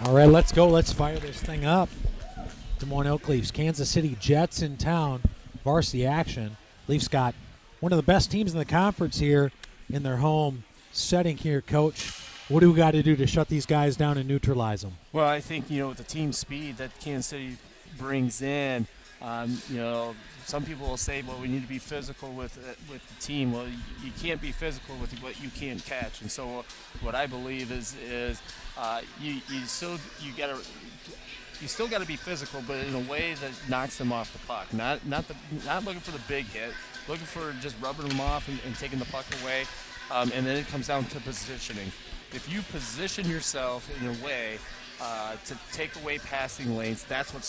All right, let's go. Let's fire this thing up. Des Moines Oak Leafs, Kansas City Jets in town. Varsity action. Leafs got one of the best teams in the conference here in their home setting here, Coach. What do we got to do to shut these guys down and neutralize them? Well, I think, with the team speed that Kansas City brings in, some people will say, well, we need to be physical with the team. Well, you can't be physical with what you can't catch. And so what I believe is you still got to be physical, but in a way that knocks them off the puck. Not looking for the big hit, looking for just rubbing them off and taking the puck away. And then it comes down to positioning. If you position yourself in a way to take away passing lanes, that's what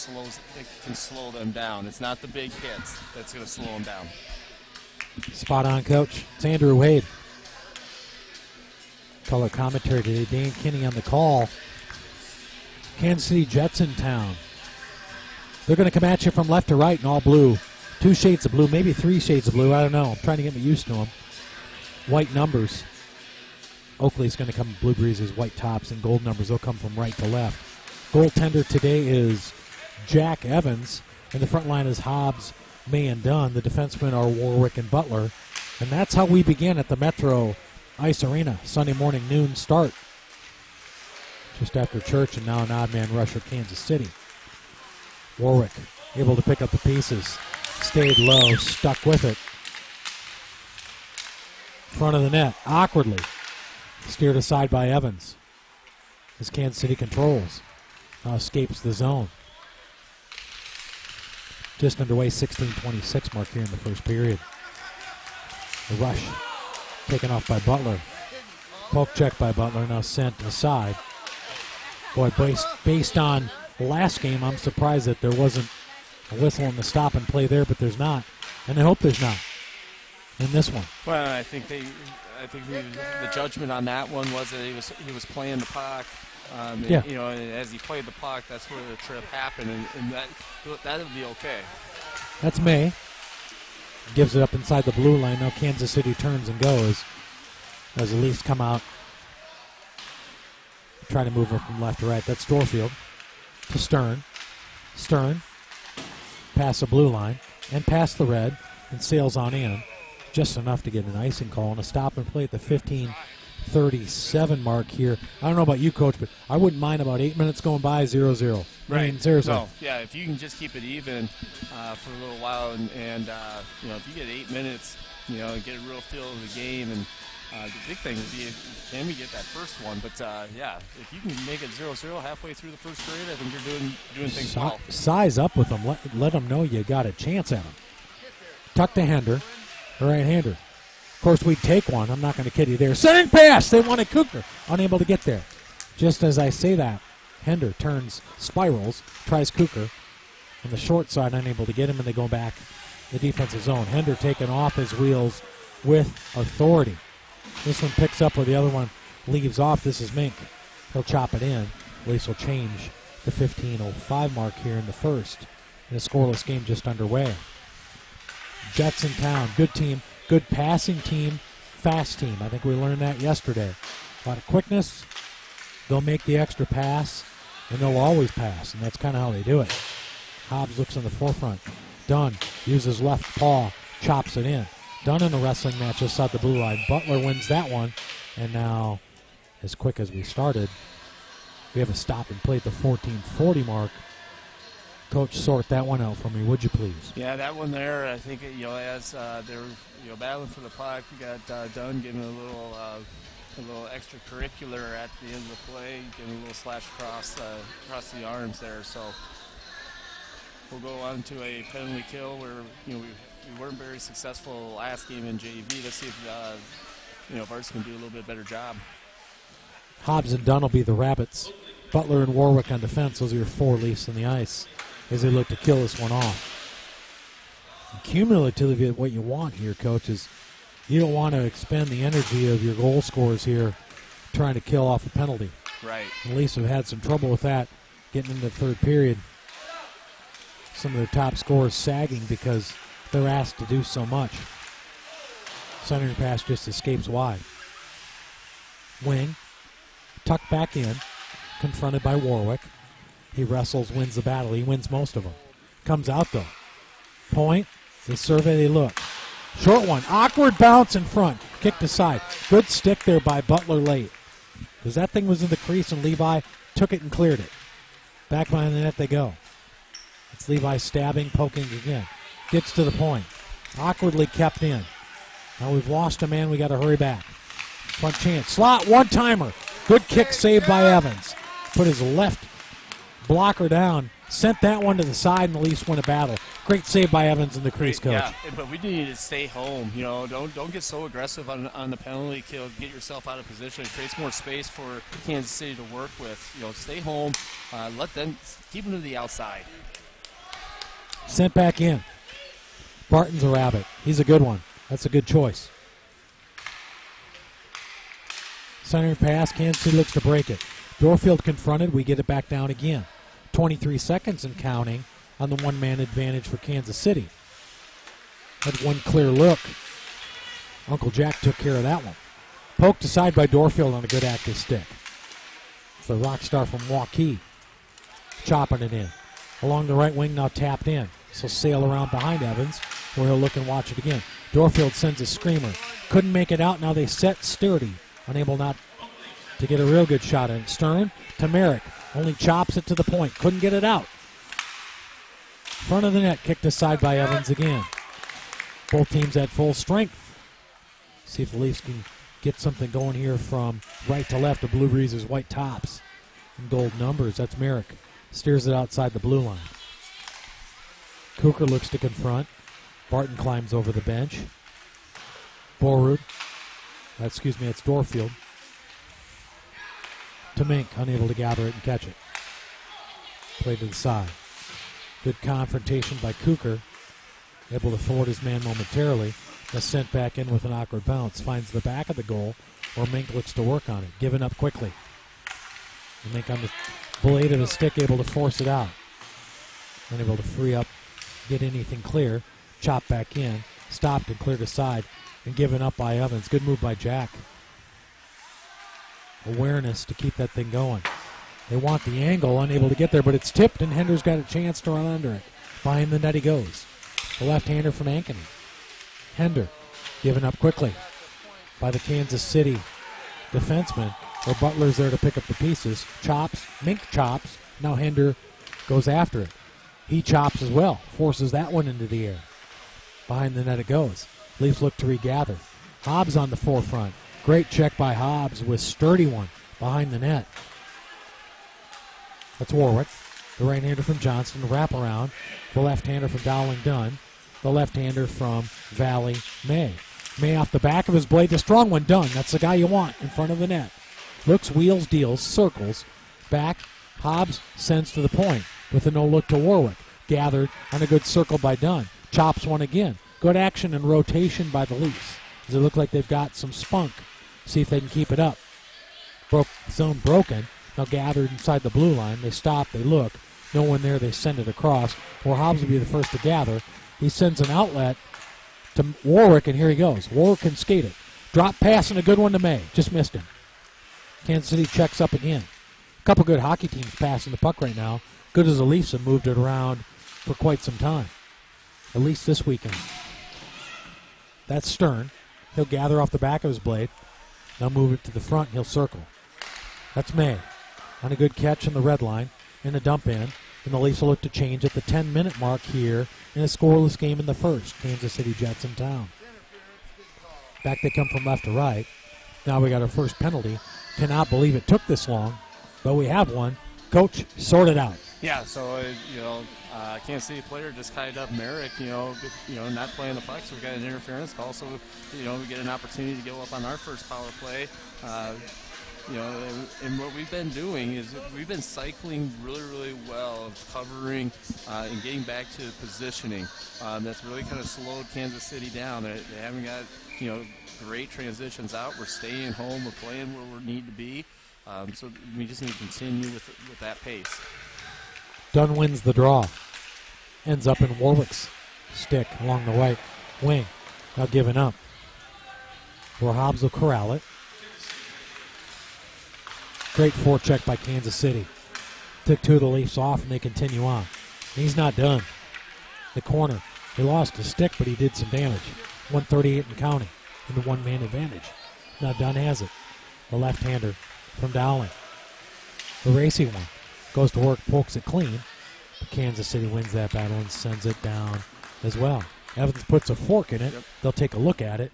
can slow them down. It's not the big hits that's going to slow them down. Spot on, Coach. It's Andrew Wade. Color commentary today. Dan Kinney on the call. Kansas City Jets in town. They're going to come at you from left to right in all blue. 2 shades of blue, maybe 3 shades of blue. I don't know. I'm trying to get me used to them. White numbers. Oakley's going to come blue breezes, white tops, and gold numbers. They'll come from right to left. Goaltender today is Jack Evans, and the front line is Hobbs, May, and Dunn. The defensemen are Warwick and Butler. And that's how we begin at the Metro Ice Arena. Sunday morning, noon start. Just after church, and now an odd man rush of Kansas City. Warwick able to pick up the pieces. Stayed low, stuck with it. Front of the net, awkwardly. Steered aside by Evans. As Kansas City controls. Now escapes the zone. Just underway, 16:26 mark here in the first period. The rush taken off by Butler. Poke check by Butler, now sent aside. Boy, based on the last game, I'm surprised that there wasn't a whistle in the stop and play there, but there's not. And I hope there's not in this one. Well, I think the judgment on that one was that he was playing the puck. Yeah. And as he played the puck, that's where the trip happened, and that would be okay. That's May. Gives it up inside the blue line. Now Kansas City turns and goes as the Leafs come out. Trying to move her from left to right. That's Dorfield to Stern. Stern past the blue line and past the red and sails on in. Just enough to get an icing call and a stop and play at the 15:37 mark here. I don't know about you, Coach, but I wouldn't mind about 8 minutes going by 0-0. Right. I mean, seriously. No, yeah, if you can just keep it even for a little while and if you get 8 minutes, and get a real feel of the game, and the big thing would be can we get that first one? But if you can make it 0-0 halfway through the first period, I think you're doing things well. Size up with them. Let them know you got a chance at them. Tuck to Hender, the right-hander. Of course, we'd take one. I'm not going to kid you there. Sending pass. They wanted Cooker. Unable to get there. Just as I say that, Hender turns, spirals, tries Cooker. On the short side, unable to get him, and they go back the defensive zone. Hender taken off his wheels with authority. This one picks up where the other one leaves off. This is Mink. He'll chop it in. Leafs will change the 15:05 mark here in the first. In a scoreless game just underway. Jets in town. Good team. Good passing team. Fast team. I think we learned that yesterday. A lot of quickness. They'll make the extra pass, and they'll always pass, and that's kind of how they do it. Hobbs looks in the forefront. Dunn uses left paw. Chops it in. Dunn in the wrestling match just south the blue line. Butler wins that one. And now, as quick as we started, we have a stop and play at the 14:40 mark. Coach, sort that one out for me, would you please? Yeah, that one there, I think, as they're battling for the puck, we got Dunn giving a little extracurricular at the end of the play, getting a little slash across the arms there. So we'll go on to a penalty kill where we weren't very successful last game in JV. Let's see if Varsity can do a little bit better job. Hobbs and Dunn will be the Rabbits. Butler and Warwick on defense. Those are your 4 Leafs on the ice as they look to kill this one off. And cumulatively, what you want here, Coach, is you don't want to expend the energy of your goal scorers here trying to kill off a penalty. Right. The Leafs have had some trouble with that getting into the third period. Some of their top scorers sagging because they're asked to do so much. Centering pass just escapes wide. Wing, tucked back in. confronted by Warwick. He wrestles, wins the battle. He wins most of them. Comes out, though. Point. They survey, they look. Short one. Awkward bounce in front. Kicked aside. Good stick there by Butler late. Because that thing was in the crease, and Levi took it and cleared it. Back behind the net they go. It's Levi stabbing, poking again. Gets to the point. Awkwardly kept in. Now we've lost a man. We got to hurry back. Front chance. Slot. One-timer. Good kick saved by Evans. Put his left blocker down. Sent that one to the side, and the Leafs win a battle. Great save by Evans in the crease, Coach. Yeah, but we need to stay home. You know, don't get so aggressive on the penalty kill. Get yourself out of position. It creates more space for Kansas City to work with. You know, stay home. Let them keep them to the outside. Sent back in. Barton's a rabbit. He's a good one. That's a good choice. Centering pass. Kansas City looks to break it. Dorfield confronted. We get it back down again. 23 seconds and counting on the one-man advantage for Kansas City. Had one clear look. Uncle Jack took care of that one. Poked aside by Dorfield on a good active stick. It's the rock star from Waukee. Chopping it in. Along the right wing, now tapped in. So sail around behind Evans, where he'll look and watch it again. Dorfield sends a screamer. Couldn't make it out. Now they set Sturdy. Unable not to get a real good shot in. Stern to Merrick. Only chops it to the point. Couldn't get it out. Front of the net, kicked aside by Evans again. Both teams at full strength. See if the Leafs can get something going here from right to left of Blue Breezers' white tops and gold numbers. That's Merrick. Steers it outside the blue line. Cooker looks to confront. Barton climbs over the bench. Borrud. It's Dorfield. To Mink, unable to gather it and catch it. Play to the side. Good confrontation by Cooker. Able to forward his man momentarily. That's sent back in with an awkward bounce. Finds the back of the goal, or Mink looks to work on it. Giving up quickly. And Mink on the blade of his stick, able to force it out. Unable to free up, get anything clear. Chop back in. Stopped and cleared aside. And given up by Evans. Good move by Jack. Awareness to keep that thing going. They want the angle, unable to get there, but it's tipped, and Hender's got a chance to run under it. Behind the net he goes. The left-hander from Ankeny. Hender given up quickly by the Kansas City defenseman, where Butler's there to pick up the pieces. Chops, Mink chops, now Hender goes after it. He chops as well, forces that one into the air. Behind the net it goes. Leafs look to regather. Hobbs on the forefront. Great check by Hobbs with sturdy one behind the net. That's Warwick. The right-hander from Johnston. Wraparound. The left-hander from Dowling Dunn. The left-hander from Valley May. May off the back of his blade. The strong one, Dunn. That's the guy you want in front of the net. Looks, wheels, deals, circles. Back. Hobbs sends to the point with a no-look to Warwick. Gathered on a good circle by Dunn. Chops one again. Good action and rotation by the Leafs. They look like they've got some spunk. See if they can keep it up. Zone broken. Now gathered inside the blue line. They stop. They look. No one there. They send it across. Or Hobbs will be the first to gather. He sends an outlet to Warwick, and here he goes. Warwick can skate it. Drop pass and a good one to May. Just missed him. Kansas City checks up again. A couple good hockey teams passing the puck right now. Good as the Leafs have moved it around for quite some time. At least this weekend. That's Stern. He'll gather off the back of his blade. Now move it to the front. He'll circle. That's May. On a good catch in the red line. In a dump in. And the Leafs will look to change at the 10-minute mark here in a scoreless game in the first. Kansas City Jets in town. Back they come from left to right. Now we got our first penalty. Cannot believe it took this long, but we have one. Coach, sort it out. Yeah, so, Kansas City player just tied up Merrick, not playing the puck, so we got an interference call. So, we get an opportunity to go up on our first power play. And what we've been doing is we've been cycling really, really well of covering and getting back to positioning. That's really kind of slowed Kansas City down. They haven't got, great transitions out. We're staying home. We're playing where we need to be. So we just need to continue with that pace. Dunn wins the draw. Ends up in Warwick's stick along the right wing. Now giving up. Where Hobbs will corral it. Great forecheck by Kansas City. Took two of the Leafs off, and they continue on. And he's not done. The corner. He lost a stick, but he did some damage. 138 and counting in the one-man advantage. Not done has it. The left-hander from Dowling. The racy one goes to work, pokes it clean. But Kansas City wins that battle and sends it down as well. Evans puts a fork in it. Yep. They'll take a look at it.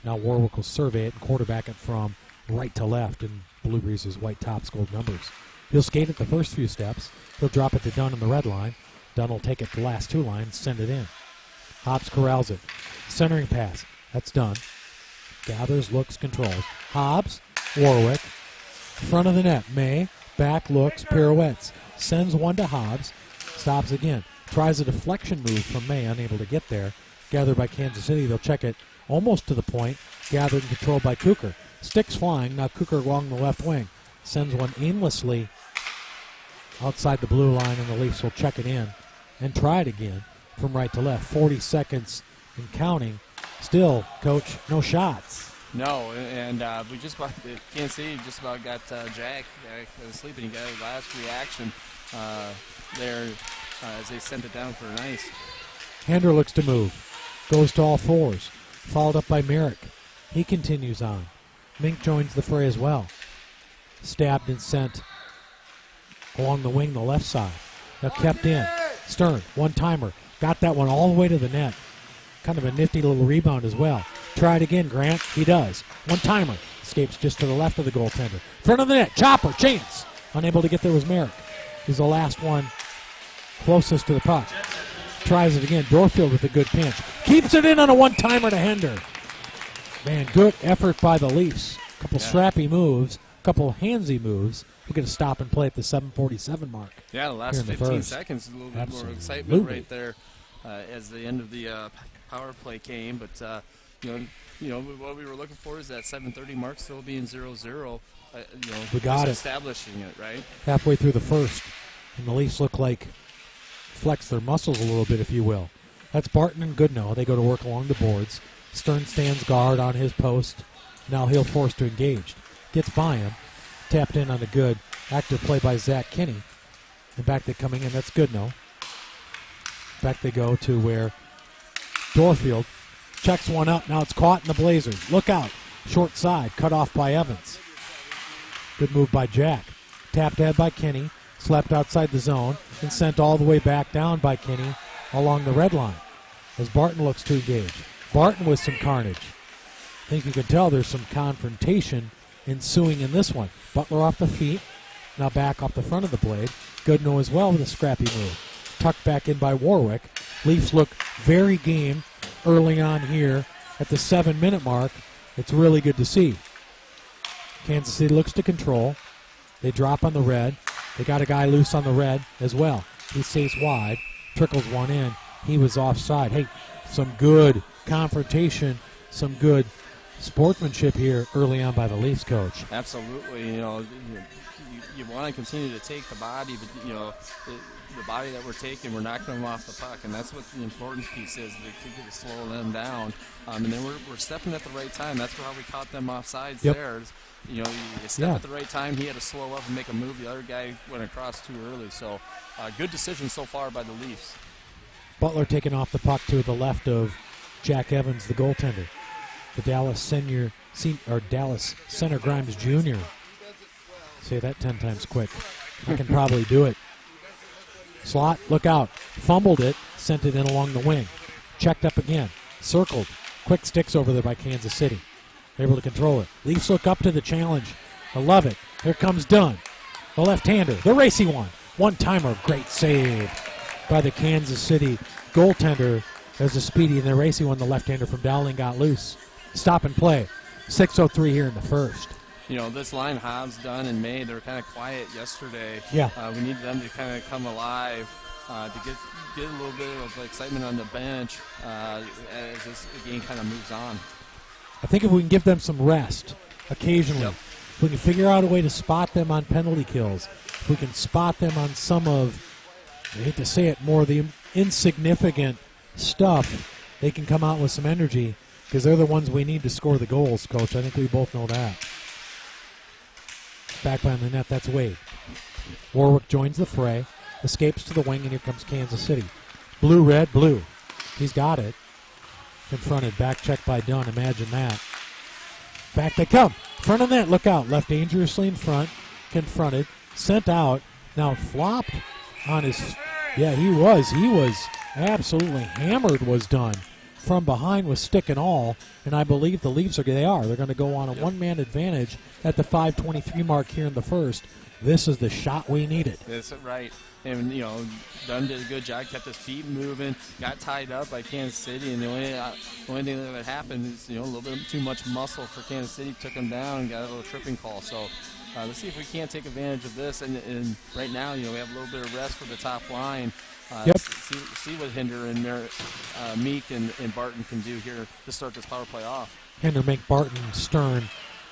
Now Warwick will survey it and quarterback it from right to left in Blue Breezes' white tops, gold numbers. He'll skate it the first few steps. He'll drop it to Dunn on the red line. Dunn will take it the last two lines, send it in. Hobbs corrals it. Centering pass. That's done. Gathers, looks, controls. Hobbs, Warwick, front of the net. May, back, looks, pirouettes. Sends one to Hobbs. Stops again. Tries a deflection move from May, unable to get there. Gathered by Kansas City. They'll check it almost to the point. Gathered and controlled by Kucher. Sticks flying. Now Kucher along the left wing. Sends one aimlessly outside the blue line, and the Leafs will check it in and try it again from right to left. 40 seconds and counting. Still, Coach, no shots. No, and we just about, Kansas City just about got Jack asleep, and he got his last reaction there as they sent it down for an ice. Hander looks to move. Goes to all fours. Followed up by Merrick. He continues on. Mink joins the fray as well. Stabbed and sent along the wing, the left side. Now kept in. Stern, one-timer. Got that one all the way to the net. Kind of a nifty little rebound as well. Try it again, Grant. He does. One-timer. Escapes just to the left of the goaltender. Front of the net. Chopper. Chance. Unable to get there was Merrick. He's the last one closest to the puck. Tries it again. Dorfield with a good pinch. Keeps it in on a one-timer to Hender. Man, good effort by the Leafs. A couple strappy moves. A couple handsy moves. We'll get a stop and play at the 7:47 mark. Yeah, the last 15 seconds, a little bit more excitement right there as the end of the power play came. But you know what we were looking for is that 7:30 mark still being 0-0. We got it. Establishing it, right? Halfway through the first, and the Leafs look like flex their muscles a little bit, if you will. That's Barton and Goodnow. They go to work along the boards. Stern stands guard on his post. Now he'll force to engage. Gets by him. Tapped in on a good active play by Zach Kinney. And back they coming in. That's Goodnow. Back they go to where Dorfield checks one up. Now it's caught in the Blazers. Look out. Short side. Cut off by Evans. Good move by Jack. Tapped ahead by Kinney. Slept outside the zone and sent all the way back down by Kinney along the red line as Barton looks to engage. Barton with some carnage. I think you can tell there's some confrontation ensuing in this one. Butler off the feet. Now back off the front of the blade. Goodnow as well with a scrappy move. Tucked back in by Warwick. Leafs look very game early on here at the 7-minute mark. It's really good to see. Kansas City looks to control. They drop on the red. They got a guy loose on the red as well. He stays wide. Trickles one in. He was offside. Hey, some good confrontation, some good sportsmanship here early on by the Leafs coach. Absolutely. You want to continue to take the body, but the body that we're taking, we're knocking them off the puck, and that's what the important piece is. To slow them down, and then we're stepping at the right time. That's how we caught them off sides there. You step at the right time. He had to slow up and make a move. The other guy went across too early. So, good decision so far by the Leafs. Butler taking off the puck to the left of Jack Evans, the goaltender. The Dallas Center Grimes Jr. Say that 10 times quick. I can probably do it. Slot, look out. Fumbled it, sent it in along the wing. Checked up again. Circled. Quick sticks over there by Kansas City. Able to control it. Leafs look up to the challenge. I love it. Here comes Dunn. The left-hander. The racy one. One-timer. Great save by the Kansas City goaltender. There's a speedy and the racy one. The left-hander from Dowling got loose. Stop and play. 6:03 here in the first. This line, Hobbs, Dunn, and May, they were kind of quiet yesterday. Yeah. We need them to kind of come alive to get a little bit of excitement on the bench as this game kind of moves on. I think if we can give them some rest occasionally, if we can figure out a way to spot them on penalty kills, if we can spot them on some of, I hate to say it, more of the insignificant stuff, they can come out with some energy because they're the ones we need to score the goals, Coach. I think we both know that. Back behind the net, that's Wade. Warwick joins the fray, escapes to the wing, and here comes Kansas City. Blue, red, blue. He's got it. Confronted, back check by Dunn, imagine that. Back they come. Front of net, look out. Left dangerously in front. Confronted, sent out. Now flopped on his... Yeah, he was absolutely hammered, was Dunn. From behind with stick and all, and I believe the Leafs are. They're going to go on a one-man advantage at the 5:23 mark here in the first. This is the shot we needed. That's right. And, Dunn did a good job, kept his feet moving, got tied up by Kansas City, and the only thing that would happen is, a little bit too much muscle for Kansas City, took him down and got a little tripping call. So let's see if we can't take advantage of this. And right now, we have a little bit of rest for the top line. Yep. See what Hinder and Meek and Barton can do here to start this power play off. Hinder, Meek, Barton, Stern,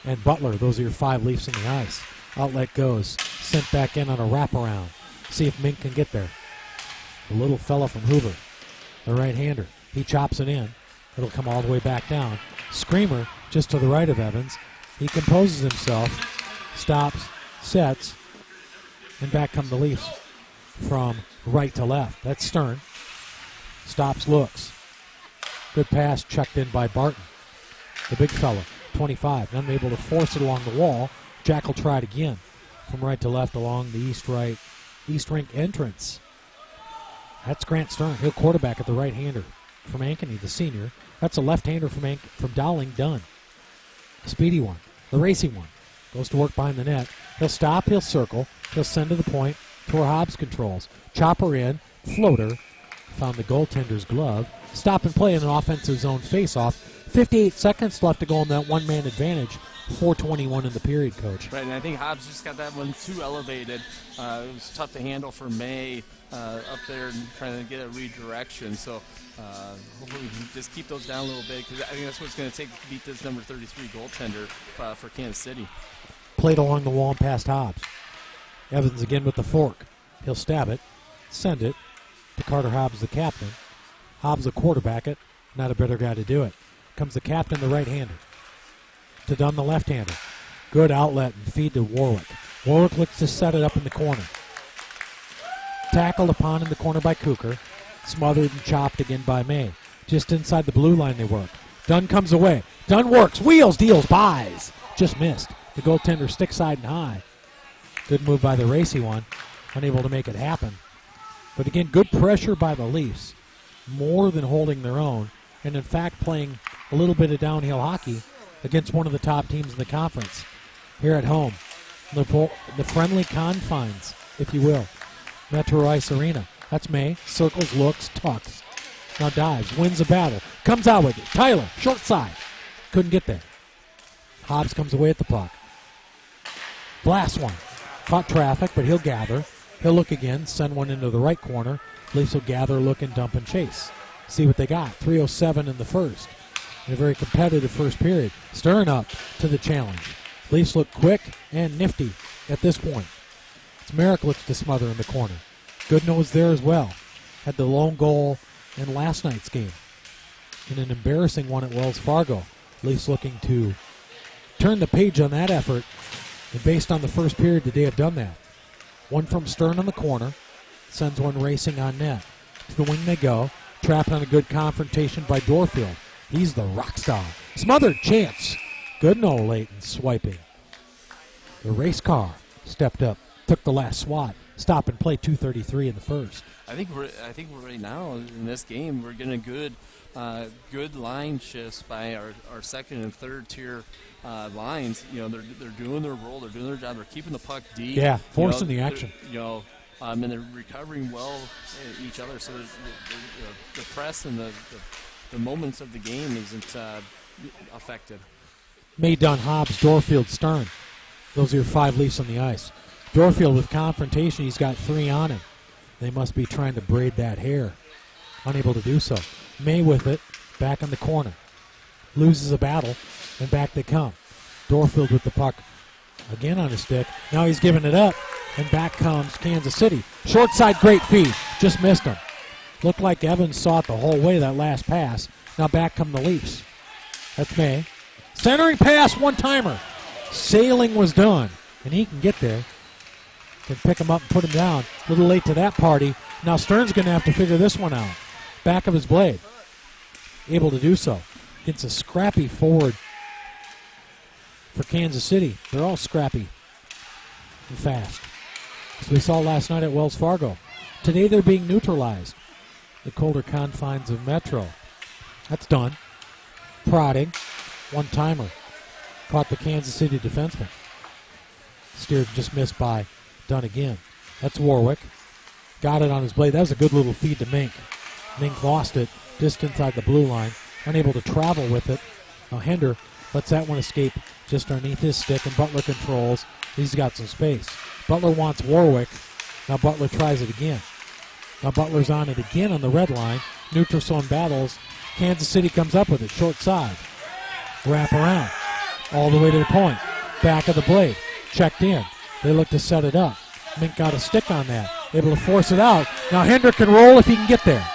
and Butler. Those are your 5 Leafs in the ice. Outlet goes. Sent back in on a wraparound. See if Mink can get there. The little fella from Hoover, the right-hander. He chops it in. It'll come all the way back down. Screamer just to the right of Evans. He composes himself, stops, sets, and back come the Leafs from right to left. That's Stern. Stops, looks. Good pass checked in by Barton. The big fella, 25. Unable to force it along the wall. Jack will try it again from right to left along the East rink entrance. That's Grant Stern. He'll quarterback at the right-hander from Ankeny, the senior. That's a left-hander from Dowling Dunn. Speedy one. The racing one. Goes to work behind the net. He'll stop. He'll circle. He'll send to the point to where Hobbs controls. Chopper in. Floater. Found the goaltender's glove. Stop and play in an offensive zone face-off. 58 seconds left to go on that one-man advantage. 4:21 in the period, Coach. Right, and I think Hobbs just got that one too elevated. It was tough to handle for May up there and trying to get a redirection. So hopefully we can just keep those down a little bit, because I think that's what it's going to take to beat this number 33 goaltender for Kansas City. Played along the wall and past Hobbs. Evans again with the fork. He'll stab it, send it to Carter Hobbs, the captain. Hobbs will quarterback it. Not a better guy to do it. Comes the captain, the right-hander. To Dunn, the left-hander. Good outlet and feed to Warwick. Warwick looks to set it up in the corner. Tackled upon in the corner by Cooker. Smothered and chopped again by May. Just inside the blue line they work. Dunn comes away. Dunn works, wheels, deals, buys. Just missed. The goaltender stick side and high. Good move by the racy one. Unable to make it happen. But again, good pressure by the Leafs. More than holding their own. And in fact playing a little bit of downhill hockey against one of the top teams in the conference here at home. The friendly confines, if you will. Metro Ice Arena. That's May. Circles, looks, tucks. Now dives, wins the battle. Comes out with it. Tyler, short side. Couldn't get there. Hobbs comes away at the puck. Blast one. Caught traffic, but he'll gather. He'll look again, send one into the right corner. Leafs will gather, look, and dump and chase. See what they got. 3:07 in the first. In a very competitive first period. Stern up to the challenge. Leafs look quick and nifty at this point. It's Merrick looks to smother in the corner. Goodnow was there as well. Had the lone goal in last night's game. In an embarrassing one at Wells Fargo. Leafs looking to turn the page on that effort. And based on the first period, did they have done that? One from Stern on the corner. Sends one racing on net. To the wing they go. Trapped on a good confrontation by Dorfield. He's the rock star. Smothered chance. Goodnow late in swiping. The race car stepped up, took the last swat. Stop and play. 2:33 in the first. I think we're right now in this game we're getting good line shifts by our second and third tier lines. They're doing their role. They're doing their job. They're keeping the puck deep. Yeah, forcing the action. And they're recovering well each other. So the press and the moments of the game isn't affected. May, Dunn, Hobbs, Dorfield, Stern. Those are your 5 Leafs on the ice. Dorfield with confrontation, he's got 3 on him. They must be trying to braid that hair. Unable to do so. May with it, back in the corner. Loses a battle, and back they come. Dorfield with the puck again on his stick. Now he's giving it up, and back comes Kansas City. Short side, great feed. Just missed him. Looked like Evans saw it the whole way, that last pass. Now back come the Leafs. That's May. Centering pass, one-timer. Sailing was done. and he can get there. Can pick him up and put him down. A little late to that party. Now Stern's going to have to figure this one out. Back of his blade. Able to do so. Gets a scrappy forward for Kansas City. They're all scrappy and fast, as we saw last night at Wells Fargo. Today they're being neutralized. The colder confines of Metro. That's done. Prodding. One-timer. Caught the Kansas City defenseman. Steered, just missed by. Done again. That's Warwick. Got it on his blade. That was a good little feed to Mink. Mink lost it just inside the blue line. Unable to travel with it. Now Hender lets that one escape just underneath his stick, and Butler controls. He's got some space. Butler wants Warwick. Now Butler tries it again. Now Butler's on it again on the red line. Neutral zone battles. Kansas City comes up with it. Short side. Wrap around. All the way to the point. Back of the blade. Checked in. They look to set it up. Mink got a stick on that. Able to force it out. Now Hendrick can roll if he can get there.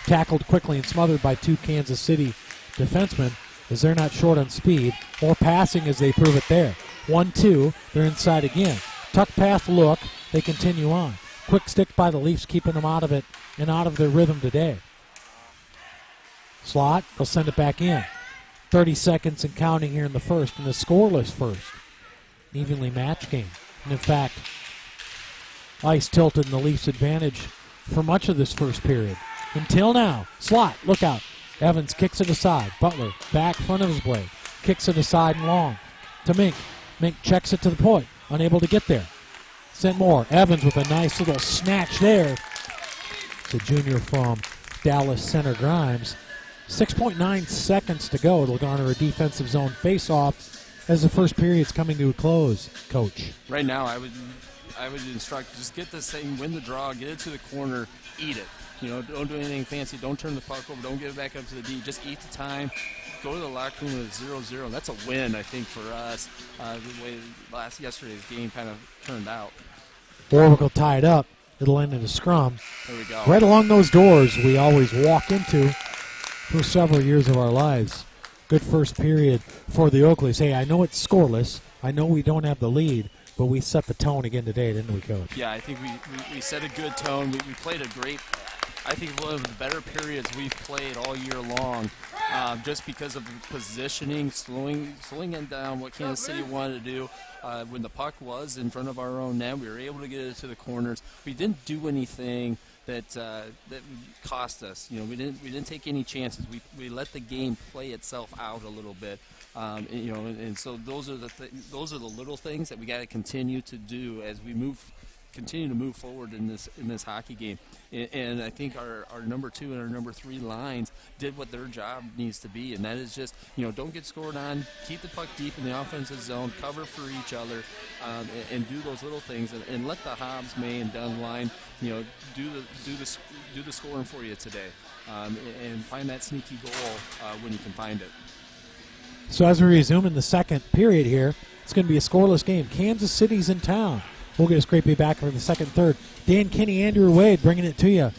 Tackled quickly and smothered by two Kansas City defensemen, as they're not short on speed or passing as they prove it there. 1-2. They're inside again. Tuck pass look. They continue on. Quick stick by the Leafs, keeping them out of it and out of their rhythm today. Slot. They'll send it back in. 30 seconds and counting here in the first, and a scoreless first. An evenly matched game. And in fact, ice tilted in the Leafs' advantage for much of this first period. Until now. Slot, look out. Evans kicks it aside. Butler, back front of his blade. Kicks it aside and long. To Mink. Mink checks it to the point. Unable to get there. Sent more. Evans with a nice little snatch there. It's a junior from Dallas Center Grimes. 6.9 seconds to go. It'll garner a defensive zone face-off as the first period's coming to a close, Coach. Right now, I would instruct, just get this thing, win the draw, get it to the corner, eat it. You know, don't do anything fancy. Don't turn the puck over. Don't get it back up to the D. Just eat the time. Go to the locker room with 0-0. That's a win, I think, for us. The way yesterday's game kind of turned out. Warwick will tie it up. It'll end in a scrum. There we go. Right along those doors we always walk into for several years of our lives. Good first period for the Oakleys. Hey, I know it's scoreless. I know we don't have the lead, but we set the tone again today, didn't we, Coach? Yeah, I think we set a good tone. We played a great, I think, one of the better periods we've played all year long, just because of the positioning, slowing it down, what Kansas City wanted to do. When the puck was in front of our own net, we were able to get it to the corners. We didn't do anything that cost us. You know, we didn't take any chances. We let the game play itself out a little bit. You know, and so those are the little things that we got to continue to do as we continue to move forward in this hockey game. And I think our number 2 and our number 3 lines did what their job needs to be, and that is just, you know, don't get scored on, keep the puck deep in the offensive zone, cover for each other, and do those little things, and let the Hobbs, May, and Dunn line, you know, do the scoring for you today, and find that sneaky goal when you can find it. So as we resume in the second period here, it's going to be a scoreless game. Kansas City's in town. We'll get a scrapey back for the second, third. Dan Kinney, Andrew Wade bringing it to you.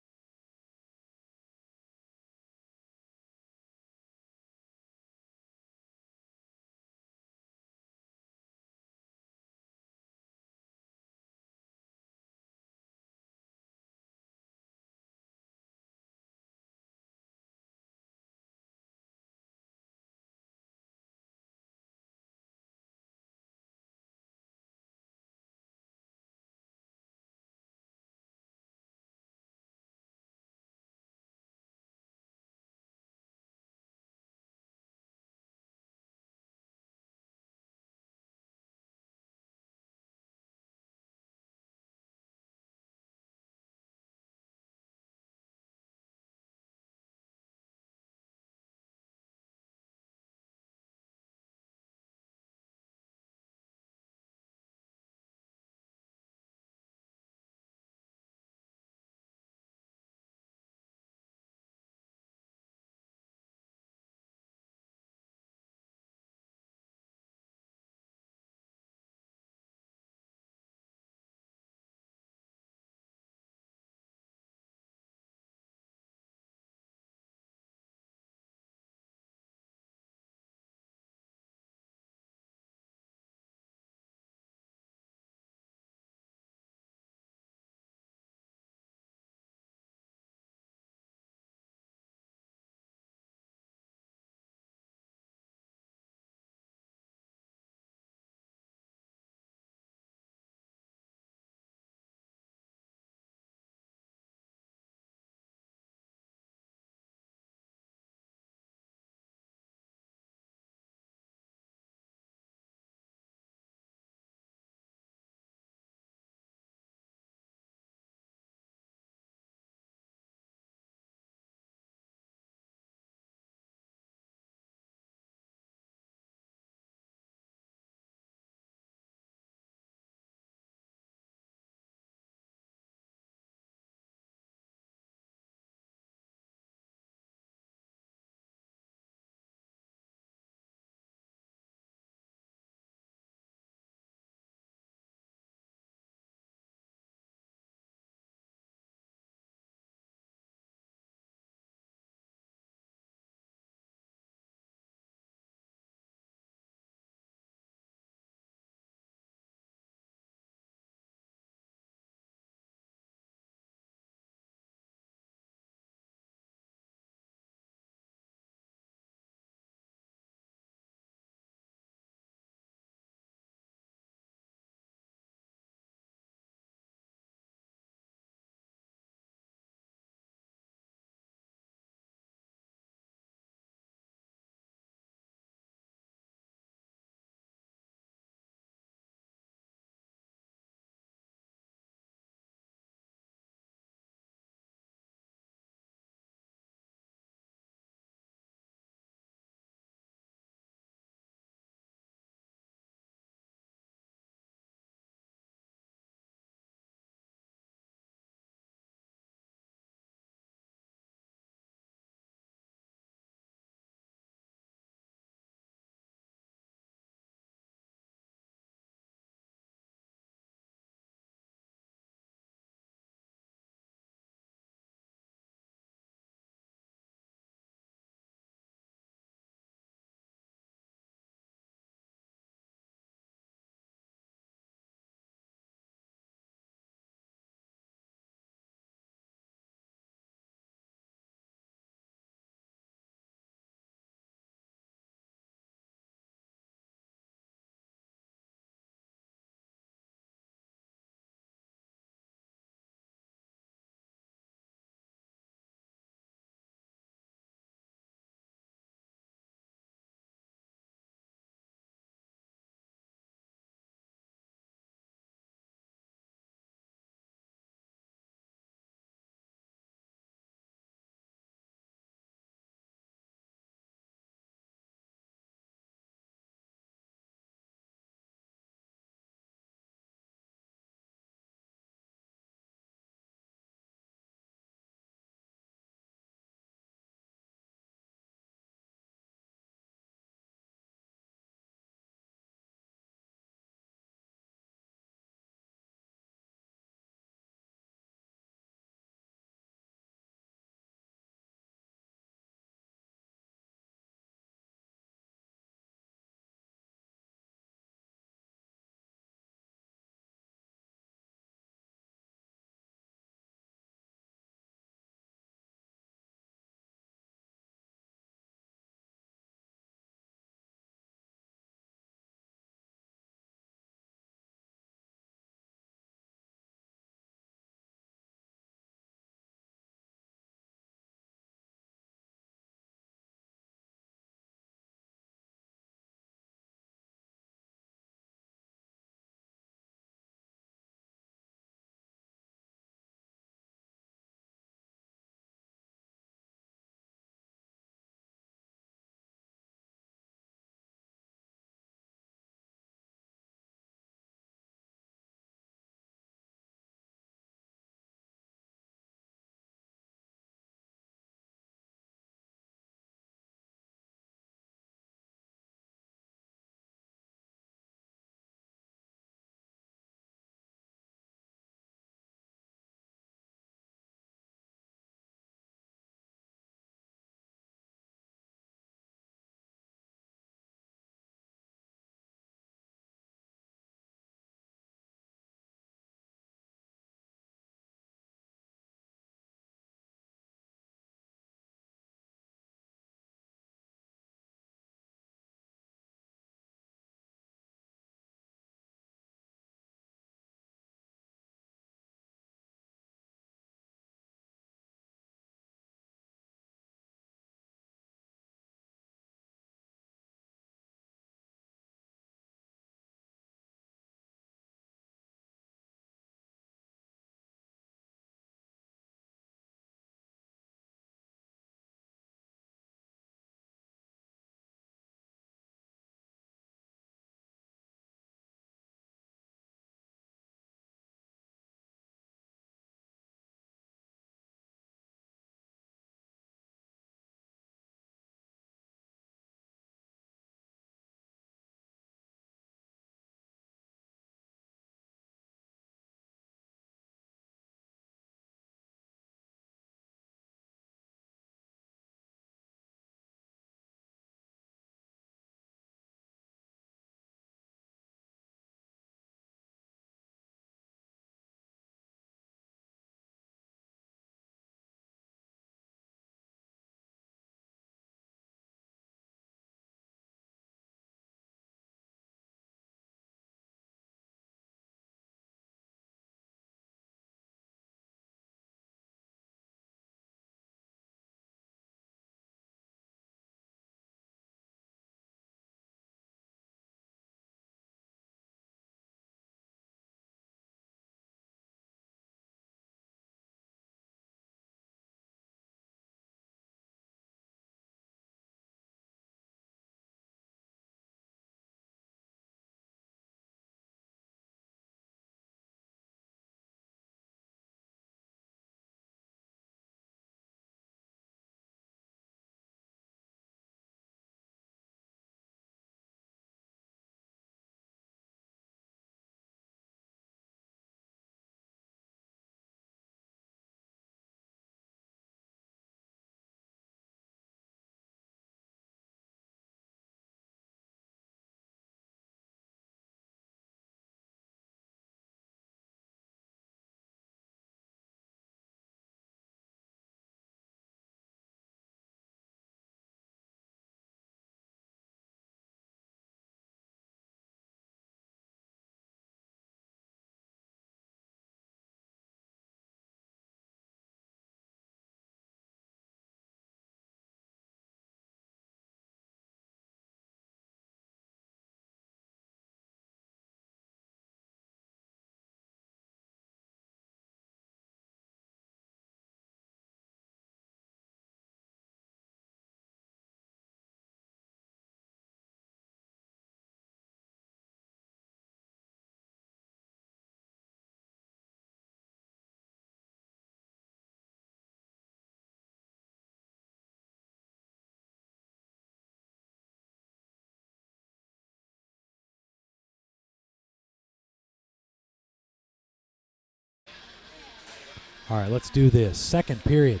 All right, let's do this. Second period.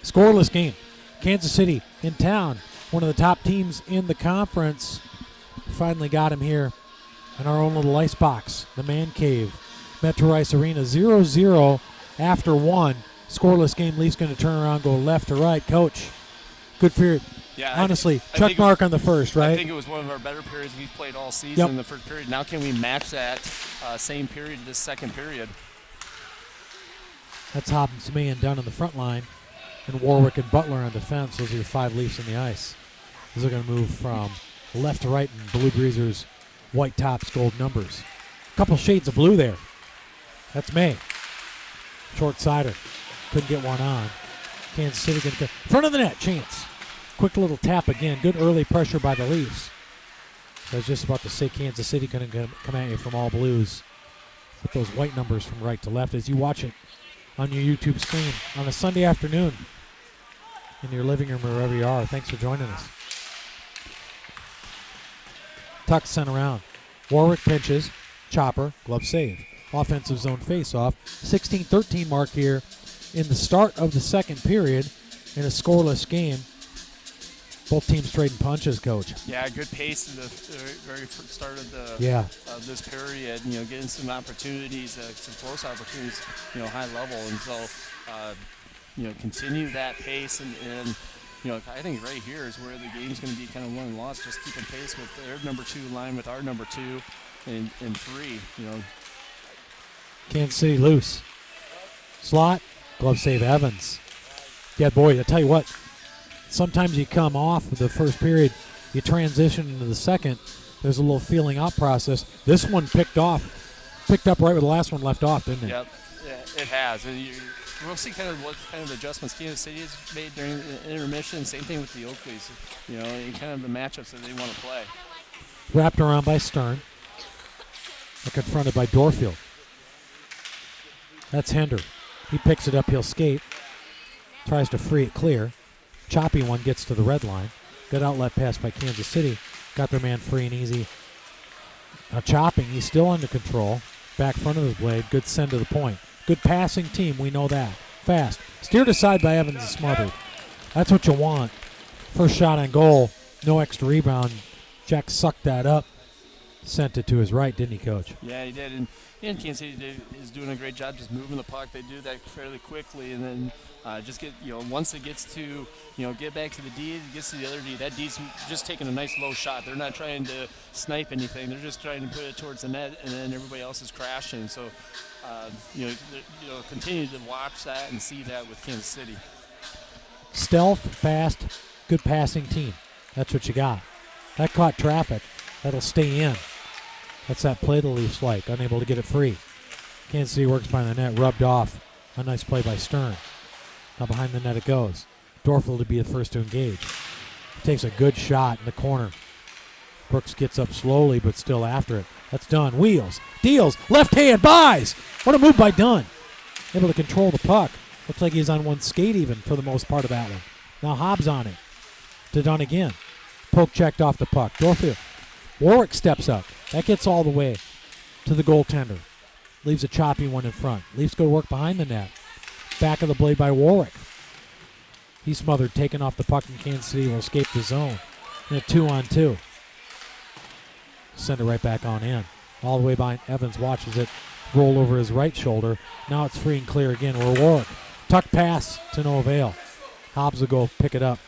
Scoreless game. Kansas City in town. One of the top teams in the conference. Finally got him here in our own little ice box, the Man Cave. Metro Ice Arena 0-0 after one. Scoreless game. Leafs going to turn around, go left to right. Coach, good period. Yeah, honestly, check mark on the first, right? I think it was one of our better periods we've played all season in the first period. Now can we match that same period this second period? That's Hobbs, May, and Dunn on the front line. And Warwick and Butler on defense. Those are your 5 Leafs in the ice. These are going to move from left to right in Blue Breezers' white tops, gold numbers. A couple shades of blue there. That's May. Short sider. Couldn't get one on. Kansas City going to go. Front of the net, chance. Quick little tap again. Good early pressure by the Leafs. I was just about to say Kansas City going to come at you from all blues with those white numbers from right to left as you watch it on your YouTube screen on a Sunday afternoon in your living room or wherever you are. Thanks for joining us. Tuck sent around. Warwick pinches. Chopper, glove save. Offensive zone face-off. 16-13 mark here in the start of the second period in a scoreless game. Both teams trading punches, Coach. Yeah, good pace in the very first start of the this period. You know, getting some opportunities, some close opportunities, you know, high level, and so you know, continue that pace and you know, I think right here is where the game's going to be kind of won and lost. Just keeping pace with their number 2 line with our number 2 and 3. You know, Kansas City loose. Slot, glove save Evans. Yeah, boy, I tell you what. Sometimes you come off of the first period, you transition into the second. There's a little feeling out process. This one picked up right where the last one left off, didn't it? Yep, yeah, it has. And we'll see kind of what kind of adjustments Kansas City has made during the intermission. Same thing with the Oakleys, you know, and kind of the matchups that they want to play. Wrapped around by Stern. They're confronted by Dorfield. That's Hender. He picks it up, he'll skate. Tries to free it clear. Choppy one gets to the red line. Good outlet pass by Kansas City. Got their man free and easy. Now Chopping, he's still under control. Back front of his blade. Good send to the point. Good passing team, we know that. Fast. Steered aside by Evans and smothered. That's what you want. First shot on goal. No extra rebound. Jack sucked that up. Sent it to his right, didn't he, Coach? Yeah, he did. And Kansas City is doing a great job just moving the puck. They do that fairly quickly, and then just get, you know, once it gets to, you know, get back to the D, it gets to the other D. That D's just taking a nice low shot. They're not trying to snipe anything. They're just trying to put it towards the net, and then everybody else is crashing. So, you know, continue to watch that and see that with Kansas City. Stealth, fast, good passing team. That's what you got. That caught traffic. That'll stay in. That's that play the Leafs like, unable to get it free. Kansas City works by the net, rubbed off. A nice play by Stern. Now behind the net it goes. Dorfield to be the first to engage. Takes a good shot in the corner. Brooks gets up slowly, but still after it. That's Dunn. Wheels. Deals. Left hand. Buys. What a move by Dunn. Able to control the puck. Looks like he's on one skate even for the most part of that one. Now Hobbs on it. To Dunn again. Poke checked off the puck. Dorfield. Warwick steps up. That gets all the way to the goaltender. Leaves a choppy one in front. Leafs go to work behind the net. Back of the blade by Warwick. He's smothered, taken off the puck, and Kansas City will escape the zone. And a 2-on-2. Send it right back on in. All the way behind Evans, watches it roll over his right shoulder. Now it's free and clear again. We're Warwick. Tuck pass to no avail. Hobbs will go pick it up.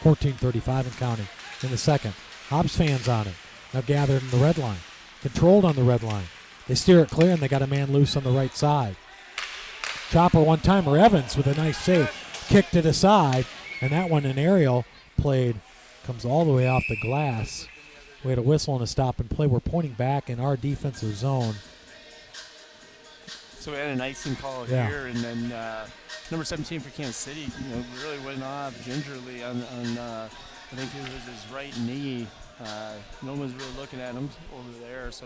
14:35 and counting in the second. Hobbs fans on it. Now gathered in the red line. Controlled on the red line. They steer it clear, and they got a man loose on the right side. Chopper one-timer. Evans with a nice save. Kicked it aside, and that one, an aerial played, comes all the way off the glass. We had a whistle and a stop and play. We're pointing back in our defensive zone. So we had an icing call here, and then number 17 for Kansas City, you know, really went off gingerly on I think it was his right knee. No one's really looking at him over there, so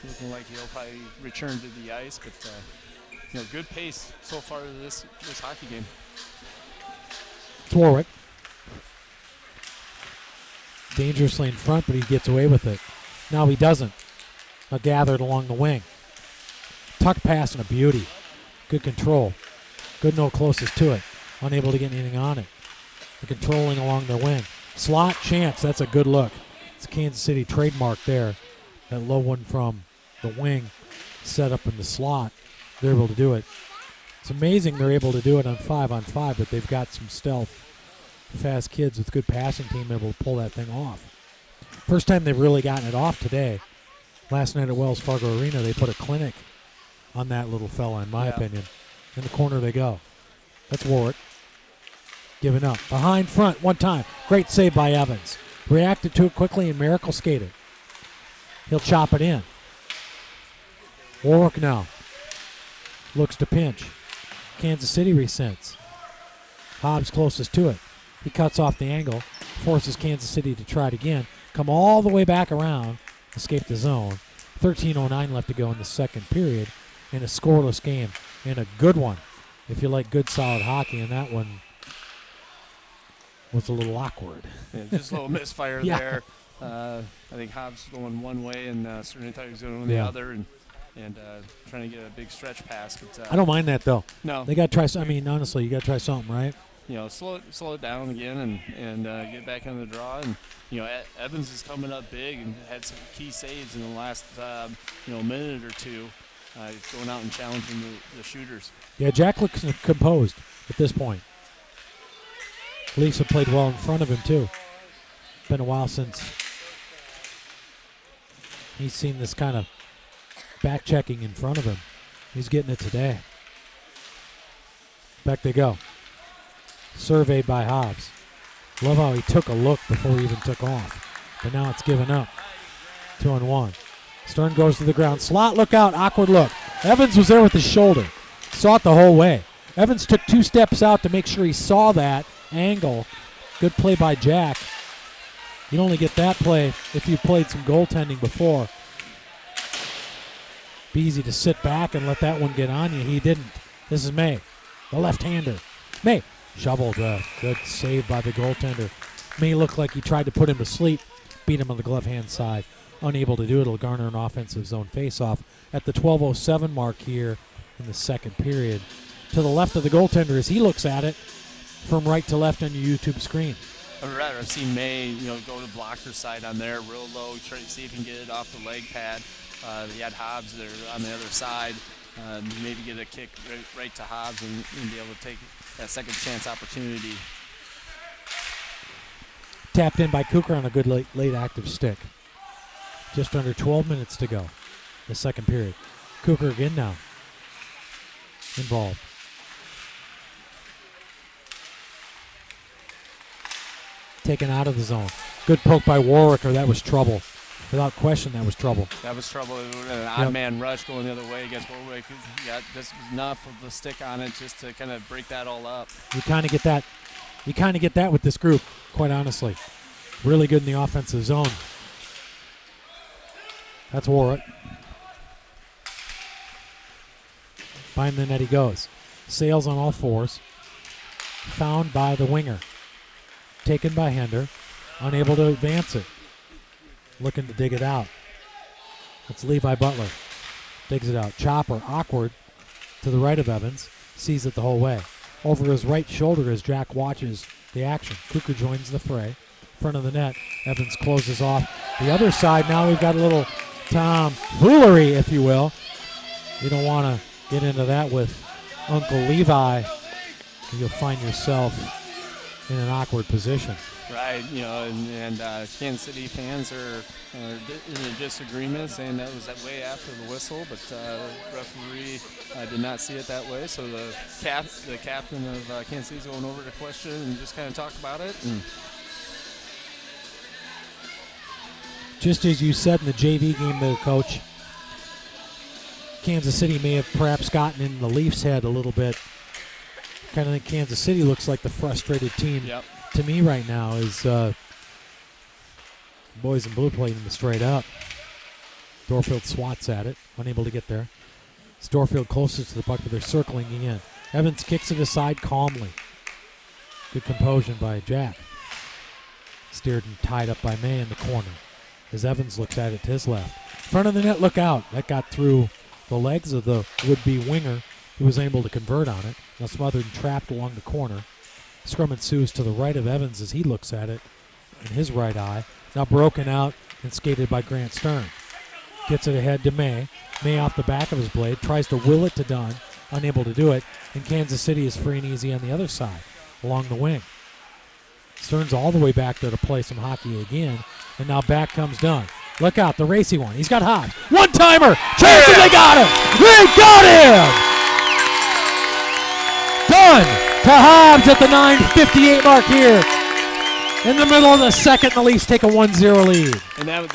looking like he'll probably return to the ice. But you know, good pace so far this hockey game. It's Warwick. Dangerously in front, but he gets away with it. Now he doesn't. Now gathered along the wing. Tuck pass and a beauty. Good control. Goodnow closest to it. Unable to get anything on it. They're controlling along their wing. Slot chance. That's a good look. It's a Kansas City trademark there. That low one from the wing set up in the slot. They're able to do it. It's amazing they're able to do it on 5-on-5, but they've got some stealth, fast kids with good passing team able to pull that thing off. First time they've really gotten it off today. Last night at Wells Fargo Arena, they put a clinic on that little fella, in my opinion. In the corner they go. That's Warwick. Giving up. Behind front, one time. Great save by Evans. Reacted to it quickly and Miracle skated. He'll chop it in. Warwick now. Looks to pinch. Kansas City resents. Hobbs closest to it. He cuts off the angle. Forces Kansas City to try it again. Come all the way back around. Escape the zone. 13:09 left to go in the second period. In a scoreless game. And a good one. If you like good solid hockey. And that one was a little awkward. Yeah, just a little misfire there. I think Hobbs going one way and certainly thought he was going the other. And trying to get a big stretch pass. But, I don't mind that, though. No. They got to try. I mean, honestly, you got to try something, right? Slow it down again and get back in the draw. And, Evans is coming up big and had some key saves in the last, minute or two, going out and challenging the shooters. Yeah, Jack looks composed at this point. Leafs have played well in front of him, too. Been a while since he's seen this kind of back-checking in front of him. He's getting it today. Back they go. Surveyed by Hobbs. Love how he took a look before he even took off. But now it's given up. 2-on-1. Stern goes to the ground. Slot, look out. Awkward look. Evans was there with his shoulder. Saw it the whole way. Evans took 2 steps out to make sure he saw that angle. Good play by Jack. You only get that play if you've played some goaltending before. Be easy to sit back and let that one get on you. He didn't. This is May, the left-hander. May shoveled. Good save by the goaltender. May looked like he tried to put him to sleep. Beat him on the glove-hand side. Unable to do it. It'll garner an offensive zone face-off at the 12:07 mark here in the second period. To the left of the goaltender as he looks at it from right to left on your YouTube screen. I'd rather see May, go to blocker side on there, real low, try to see if he can get it off the leg pad. He had Hobbs there on the other side. Maybe get a kick right to Hobbs and be able to take that second chance opportunity. Tapped in by Cooker on a good late active stick. Just under 12 minutes to go. The second period. Cooker again now. Involved. Taken out of the zone. Good poke by Warwick, or that was trouble. Without question, that was trouble. That was trouble. It was an odd man rush going the other way against Warwick. He got just enough of the stick on it just to kind of break that all up. You kind of get that. You kind of get that with this group, quite honestly. Really good in the offensive zone. That's Warwick. Behind the net he goes. Sails on all fours. Found by the winger. Taken by Hender. Unable to advance it. Looking to dig it out. It's Levi Butler. Digs it out. Chopper, awkward, to the right of Evans. Sees it the whole way. Over his right shoulder as Jack watches the action. Cooker joins the fray. Front of the net. Evans closes off the other side. Now we've got a little tomfoolery, if you will. You don't want to get into that with Uncle Levi. You'll find yourself in an awkward position. Right, and Kansas City fans are in a disagreement, saying that was that way after the whistle, but referee did not see it that way. So the captain of Kansas City is going over to question and just kind of talk about it. And just as you said in the JV game there, Coach, Kansas City may have perhaps gotten in the Leafs' head a little bit. Kind of think Kansas City looks like the frustrated team. Yep. To me right now is boys in blue playing them straight up. Dorfield swats at it, unable to get there. It's Dorfield closest to the puck, but they're circling in. Evans kicks it aside calmly. Good composure by Jack. Steered and tied up by May in the corner. As Evans looks at it to his left. Front of the net, look out. That got through the legs of the would-be winger, who was able to convert on it. Now smothered and trapped along the corner. Scrum ensues to the right of Evans as he looks at it in his right eye. Now broken out and skated by Grant Stern. Gets it ahead to May. May off the back of his blade. Tries to will it to Dunn. Unable to do it. And Kansas City is free and easy on the other side along the wing. Stern's all the way back there to play some hockey again. And now back comes Dunn. Look out, the racy one. He's got Hobbs. One-timer. Chance, they got him. They got him. Dunn to Hobbs at the 9:58 mark here. In the middle of the second, the Leafs take a 1-0 lead. And that was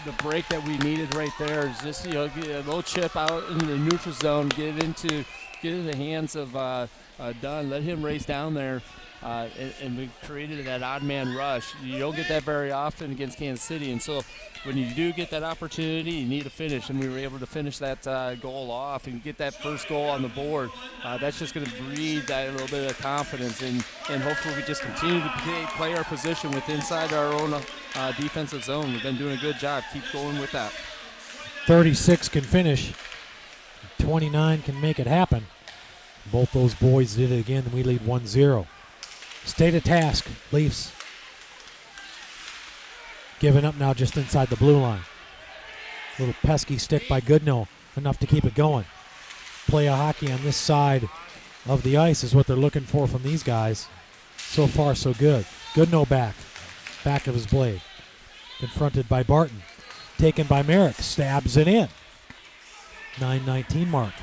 the break that we needed right there. Is just, get a little chip out into the neutral zone, get into the hands of Dunn, let him race down there, and we created that odd man rush. You don't get that very often against Kansas City, and so when you do get that opportunity, you need to finish, and we were able to finish that goal off and get that first goal on the board. That's just going to breed that little bit of confidence, and hopefully we just continue to play our position inside our own defensive zone. We've been doing a good job. Keep going with that. 36 can finish. 29 can make it happen. Both those boys did it again, and we lead 1-0. Stay to task, Leafs. Giving up now just inside the blue line. Little pesky stick by Goodnow, enough to keep it going. Play of hockey on this side of the ice is what they're looking for from these guys. So far, so good. Goodnow back of his blade. Confronted by Barton. Taken by Merrick, stabs it in. 9:19 mark.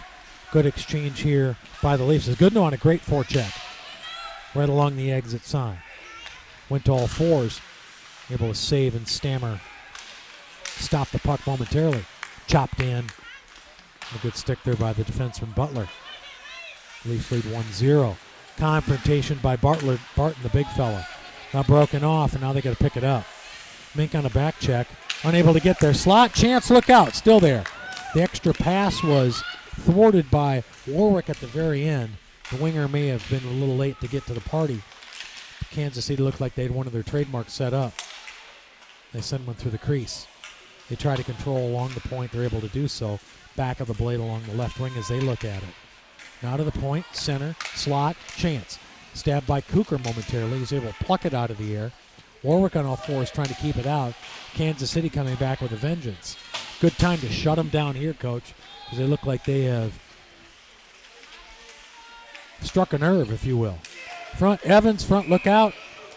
Good exchange here by the Leafs. Goodnow on a great forecheck. Right along the exit sign. Went to all fours. Able to save and stammer. Stop the puck momentarily. Chopped in. A good stick there by the defenseman Butler. Leafs lead 1-0. Confrontation by Barton, the big fella. Now broken off, and now they got to pick it up. Mink on a back check. Unable to get there. Slot chance, look out. Still there. The extra pass was thwarted by Warwick at the very end. The winger may have been a little late to get to the party. Kansas City looked like they had one of their trademarks set up. They send one through the crease. They try to control along the point. They're able to do so. Back of the blade along the left wing as they look at it. Now to the point, center, slot, chance. Stabbed by Kucher momentarily. He's able to pluck it out of the air. Warwick on all fours trying to keep it out. Kansas City coming back with a vengeance. Good time to shut them down here, Coach, because they look like they have struck a nerve, if you will. Evans, look out.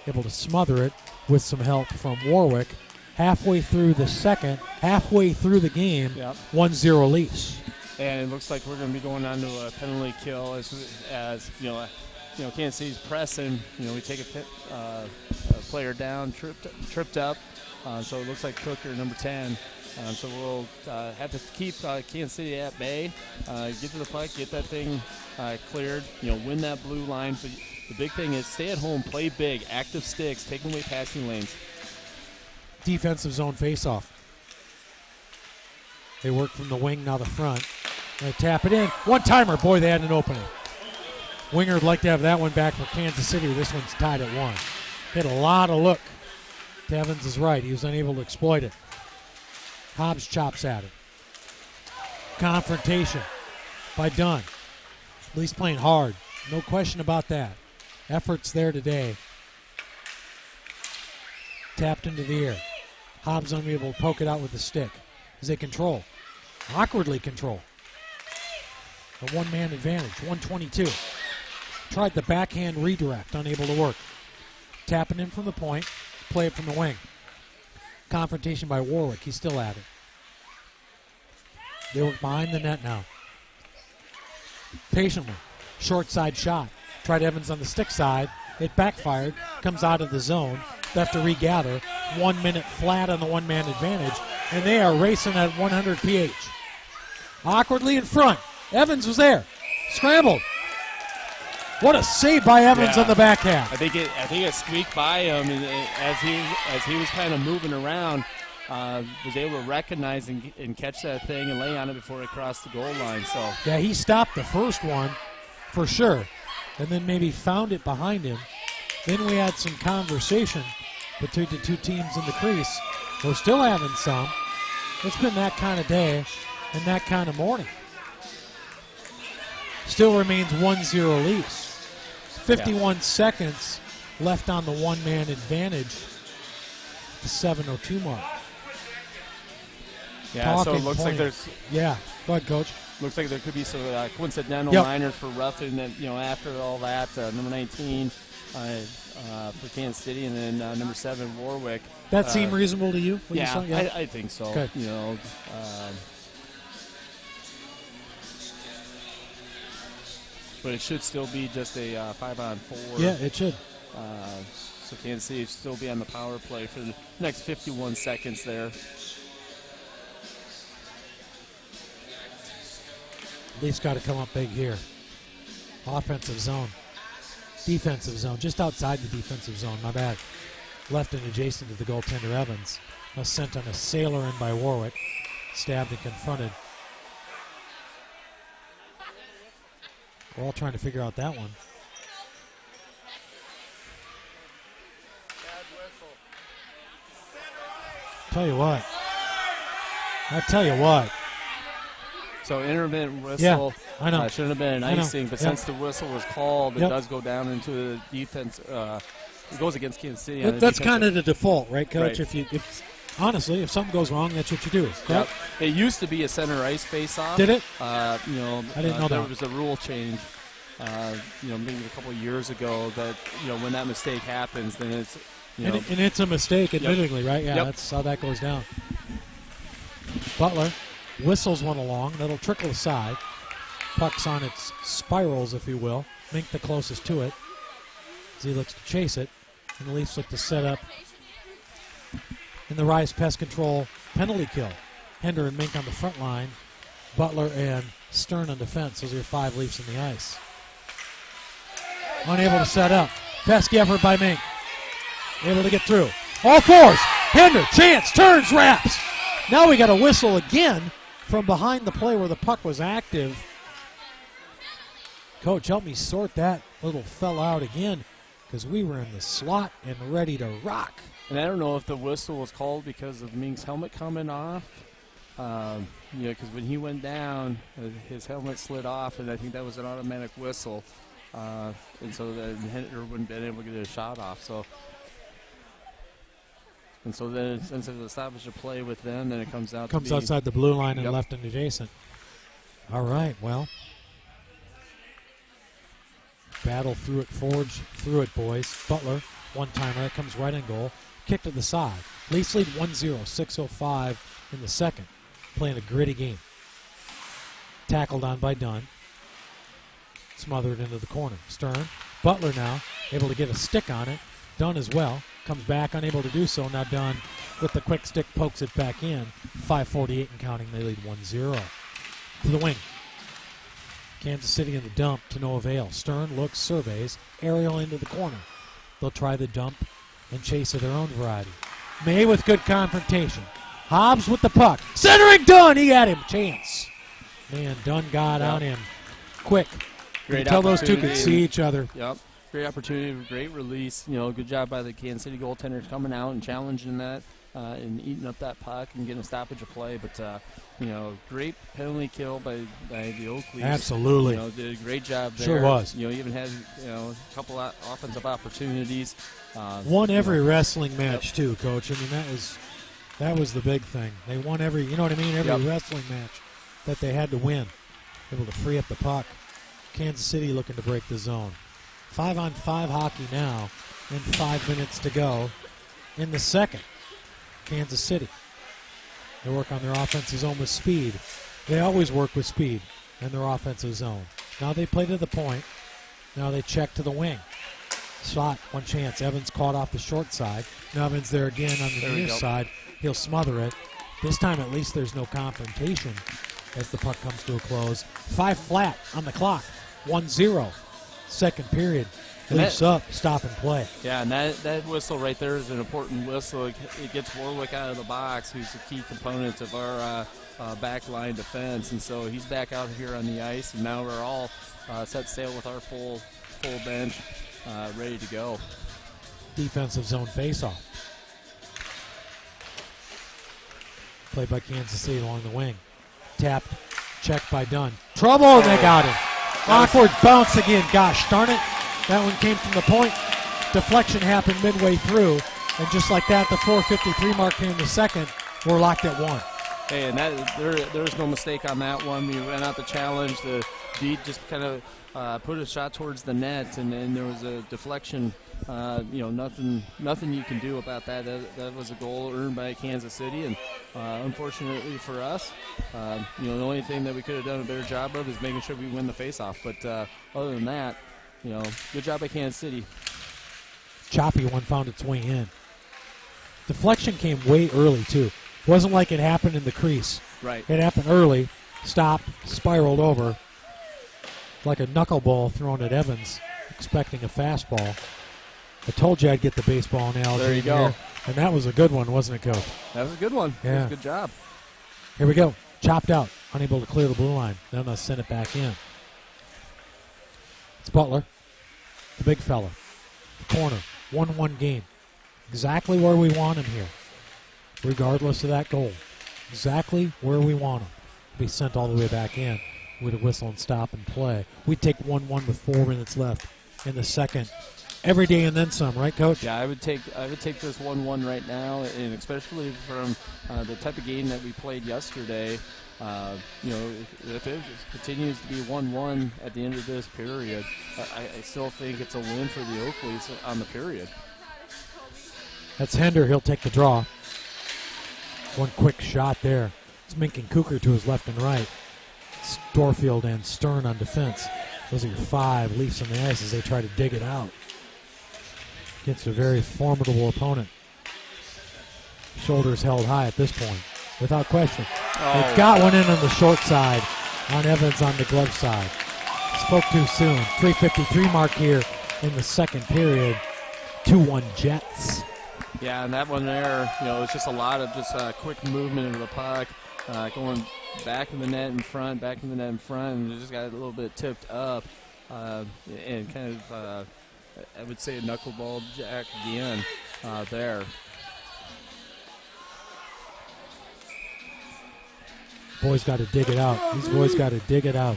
Able to smother it with some help from Warwick. Halfway through the second, halfway through the game, 1-0 Leafs. And it looks like we're going to be going on to a penalty kill as Kansas City's pressing. We take a player down, tripped up. So it looks like Cooker, number 10. So we'll have to keep Kansas City at bay, get to the puck, get that thing cleared, win that blue line. But the big thing is stay at home, play big, active sticks, taking away passing lanes. Defensive zone faceoff. They work from the wing, now the front. They tap it in. One-timer. Boy, they had an opening. Winger would like to have that one back for Kansas City. This one's tied at 1. Hit a lot of look. Evans is right. He was unable to exploit it. Hobbs chops at it. Confrontation by Dunn. Leafs playing hard. No question about that. Efforts there today. Tapped into the air. Hobbs unable to poke it out with the stick as they control. Awkwardly control. A one-man advantage, 122. Tried the backhand redirect, unable to work. Tapping in from the point, play it from the wing. Confrontation by Warwick, he's still at it. They work behind the net now. Patiently, short side shot. Tried Evans on the stick side. It backfired, comes out of the zone. They have to regather. 1 minute flat on the one-man advantage, and they are racing at 100 pH. Awkwardly in front. Evans was there. Scrambled. What a save by Evans on the back half. I think it squeaked by him as he was kind of moving around. Was able to recognize and catch that thing and lay on it before it crossed the goal line. So yeah, he stopped the first one for sure, and then maybe found it behind him. Then we had some conversation between the two teams in the crease. We're still having some. It's been that kind of day and that kind of morning. Still remains 1-0 Leafs. 51 seconds left on the one-man advantage. The 7:02 mark. Yeah, so it looks like there's. Yeah, go ahead, Coach. Looks like there could be some coincidental liners for roughing that, after all that, number 19 for Kansas City, and then number 7 Warwick. That seemed reasonable to you? Yeah, you saw? Yeah, I think so. Okay. But it should still be just a 5-on-4. Yeah, it should. So Kansas City should still be on the power play for the next 51 seconds there. Leafs got to come up big here. Offensive zone. Defensive zone. Just outside the defensive zone. My bad. Left and adjacent to the goaltender Evans. Sent on a sailor in by Warwick. Stabbed and confronted. We're all trying to figure out that one. Tell you what. So intermittent whistle. Yeah, I know. Shouldn't have been an icing, but since the whistle was called, it does go down into the defense. It goes against Kansas City. That's kind of the default, right, Coach? Right. Honestly, if something goes wrong, that's what you do. Yep. It used to be a center ice face-off. Did it? I didn't know that. There was a rule change. Maybe a couple of years ago that when that mistake happens, then it's and it's a mistake, admittedly, right? Yeah, that's how that goes down. Butler whistles one along. That'll trickle aside. Puck's on its spirals, if you will. Mink the closest to it as he looks to chase it. And the Leafs look to set up in the Rise Pest Control penalty kill. Hender and Mink on the front line. Butler and Stern on defense. Those are your 5 Leafs in the ice. Unable to set up. Pesky effort by Mink. Able to get through. All fours. Hender, chance, turns, wraps. Now we got a whistle again from behind the play where the puck was active. Coach, help me sort that little fella out again because we were in the slot and ready to rock. And I don't know if the whistle was called because of Mink's helmet coming off. Because when he went down, his helmet slid off, and I think that was an automatic whistle. And so then Hender wouldn't been able to get a shot off. And so then since it was established a play with them, then it comes out. Comes outside the blue line and left and adjacent. All right, well. Battle through it, forge through it, boys. Butler, one-timer, that comes right in goal. Kick to the side. Leafs lead 1-0, 6:05 in the second. Playing a gritty game. Tackled on by Dunn. Smothered into the corner. Stern. Butler now able to get a stick on it. Dunn as well. Comes back, unable to do so. Now Dunn with the quick stick pokes it back in. 5:48 and counting. They lead 1-0. To the wing. Kansas City in the dump to no avail. Stern looks, surveys. Aerial into the corner. They'll try the dump and chase of their own variety. May with good confrontation. Hobbs with the puck. Centering Dunn. He had him. Chance. Man, Dunn got on him quick. Until those two could see each other. Yep. Great opportunity, great release. Good job by the Kansas City goaltenders coming out and challenging that and eating up that puck and getting a stoppage of play. But, great penalty kill by the Oak Leafs. Absolutely. Did a great job there. Sure was. Even had, a couple of offensive opportunities. Won every wrestling match, too, Coach. I mean, that was the big thing. They won every wrestling match that they had to win. Able to free up the puck. Kansas City looking to break the zone. 5-on-5 hockey now, and 5 minutes to go in the second. Kansas City. They work on their offensive zone with speed. They always work with speed in their offensive zone. Now they play to the point. Now they check to the wing. Shot, one chance. Evans caught off the short side. Now Evans there again on the near side. He'll smother it. This time at least there's no confrontation as the puck comes to a close. 5 flat on the clock. 1-0. Second period. Leafs up, stop and play. Yeah, and that whistle right there is an important whistle. It gets Warwick out of the box, who's a key component of our back line defense. And so he's back out here on the ice, and now we're all set sail with our full bench ready to go. Defensive zone faceoff. Played by Kansas City along the wing. Tapped, checked by Dunn. Trouble, and they got him. Awkward bounce again. Gosh darn it. That one came from the point. Deflection happened midway through. And just like that, the 4:53 mark here in the second, we're locked at 1. Hey, and there was no mistake on that one. We ran out the challenge. The beat just kind of put a shot towards the net, and there was a deflection. Nothing you can do about that. That was a goal earned by Kansas City, and unfortunately for us, the only thing that we could have done a better job of is making sure we win the faceoff. But other than that, good job by Kansas City. Choppy one found its way in. Deflection came way early, too. Wasn't like it happened in the crease. Right. It happened early, stopped, spiraled over, like a knuckleball thrown at Evans, expecting a fastball. I told you I'd get the baseball analogy. There you go. Here, and that was a good one, wasn't it, Coach? That was a good one. Yeah. That was a good job. Here we go. Chopped out, unable to clear the blue line. Then they'll send it back in. It's Butler, the big fella. The corner, 1-1 game. Exactly where we want him here, regardless of that goal. Exactly where we want him. Be sent all the way back in with a whistle and stop and play. We'd take 1-1 with 4 minutes left in the second. Every day and then some, right, Coach? Yeah, I would take this 1-1 right now, and especially from the type of game that we played yesterday. If it continues to be 1-1 at the end of this period, I still think it's a win for the Oakleys on the period. That's Hender. He'll take the draw. One quick shot there. It's Mink and Cooker to his left and right. It's Dorfield and Stern on defense. Those are your 5 Leafs on the ice as they try to dig it out against a very formidable opponent. Shoulders held high at this point, without question. Oh. They got one in on the short side on Evans on the glove side. Spoke too soon. 3:53 mark here in the second period. 2-1 Jets. Yeah, and that one there, it's just a lot of just quick movement of the puck, going back in the net in front, and it just got a little bit tipped up, and kind of, I would say, a knuckleball jack again there. Boys got to dig it out. These boys got to dig it out.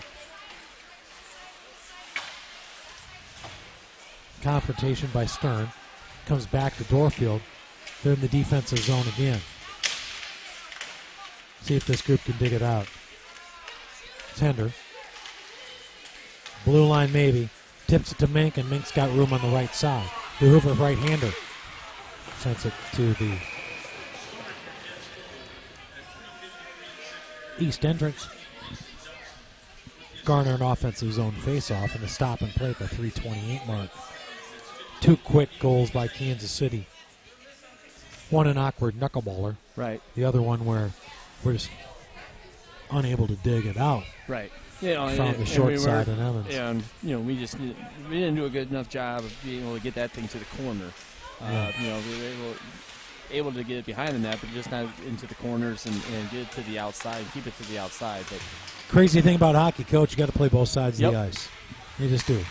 Confrontation by Stern. Comes back to Dorfield. They're in the defensive zone again. See if this group can dig it out. Tender. Blue line maybe. Tips it to Mink, and Mink's got room on the right side. The Hoover right-hander sends it to the east entrance. Garner an offensive zone face-off and a stop and play at the 3:28 mark. 2 quick goals by Kansas City. One an awkward knuckleballer. Right. The other one where we're just unable to dig it out. Right. From the short side and Evans. And we didn't do a good enough job of being able to get that thing to the corner. We were able to get it behind the net, but just not into the corners and get it to the outside, keep it to the outside. But crazy thing about hockey, Coach, you got to play both sides of the ice. You just do.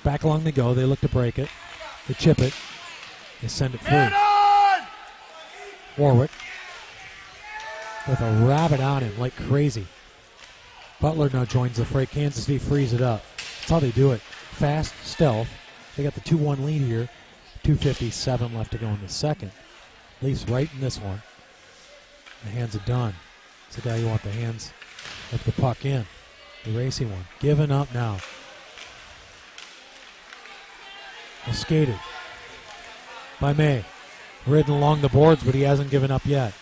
Back along they go. They look to break it. They chip it. They send it free. Warwick with a rabbit on him like crazy. Butler now joins the fray. Kansas City frees it up. That's how they do it. Fast, stealth. They got the 2-1 lead here. 2:57 left to go in the second. Leafs right in this one. The hands are done. It's the guy you want the hands of the puck in. The racy one. Giving up now. Skated by May. Ridden along the boards, but he hasn't given up yet.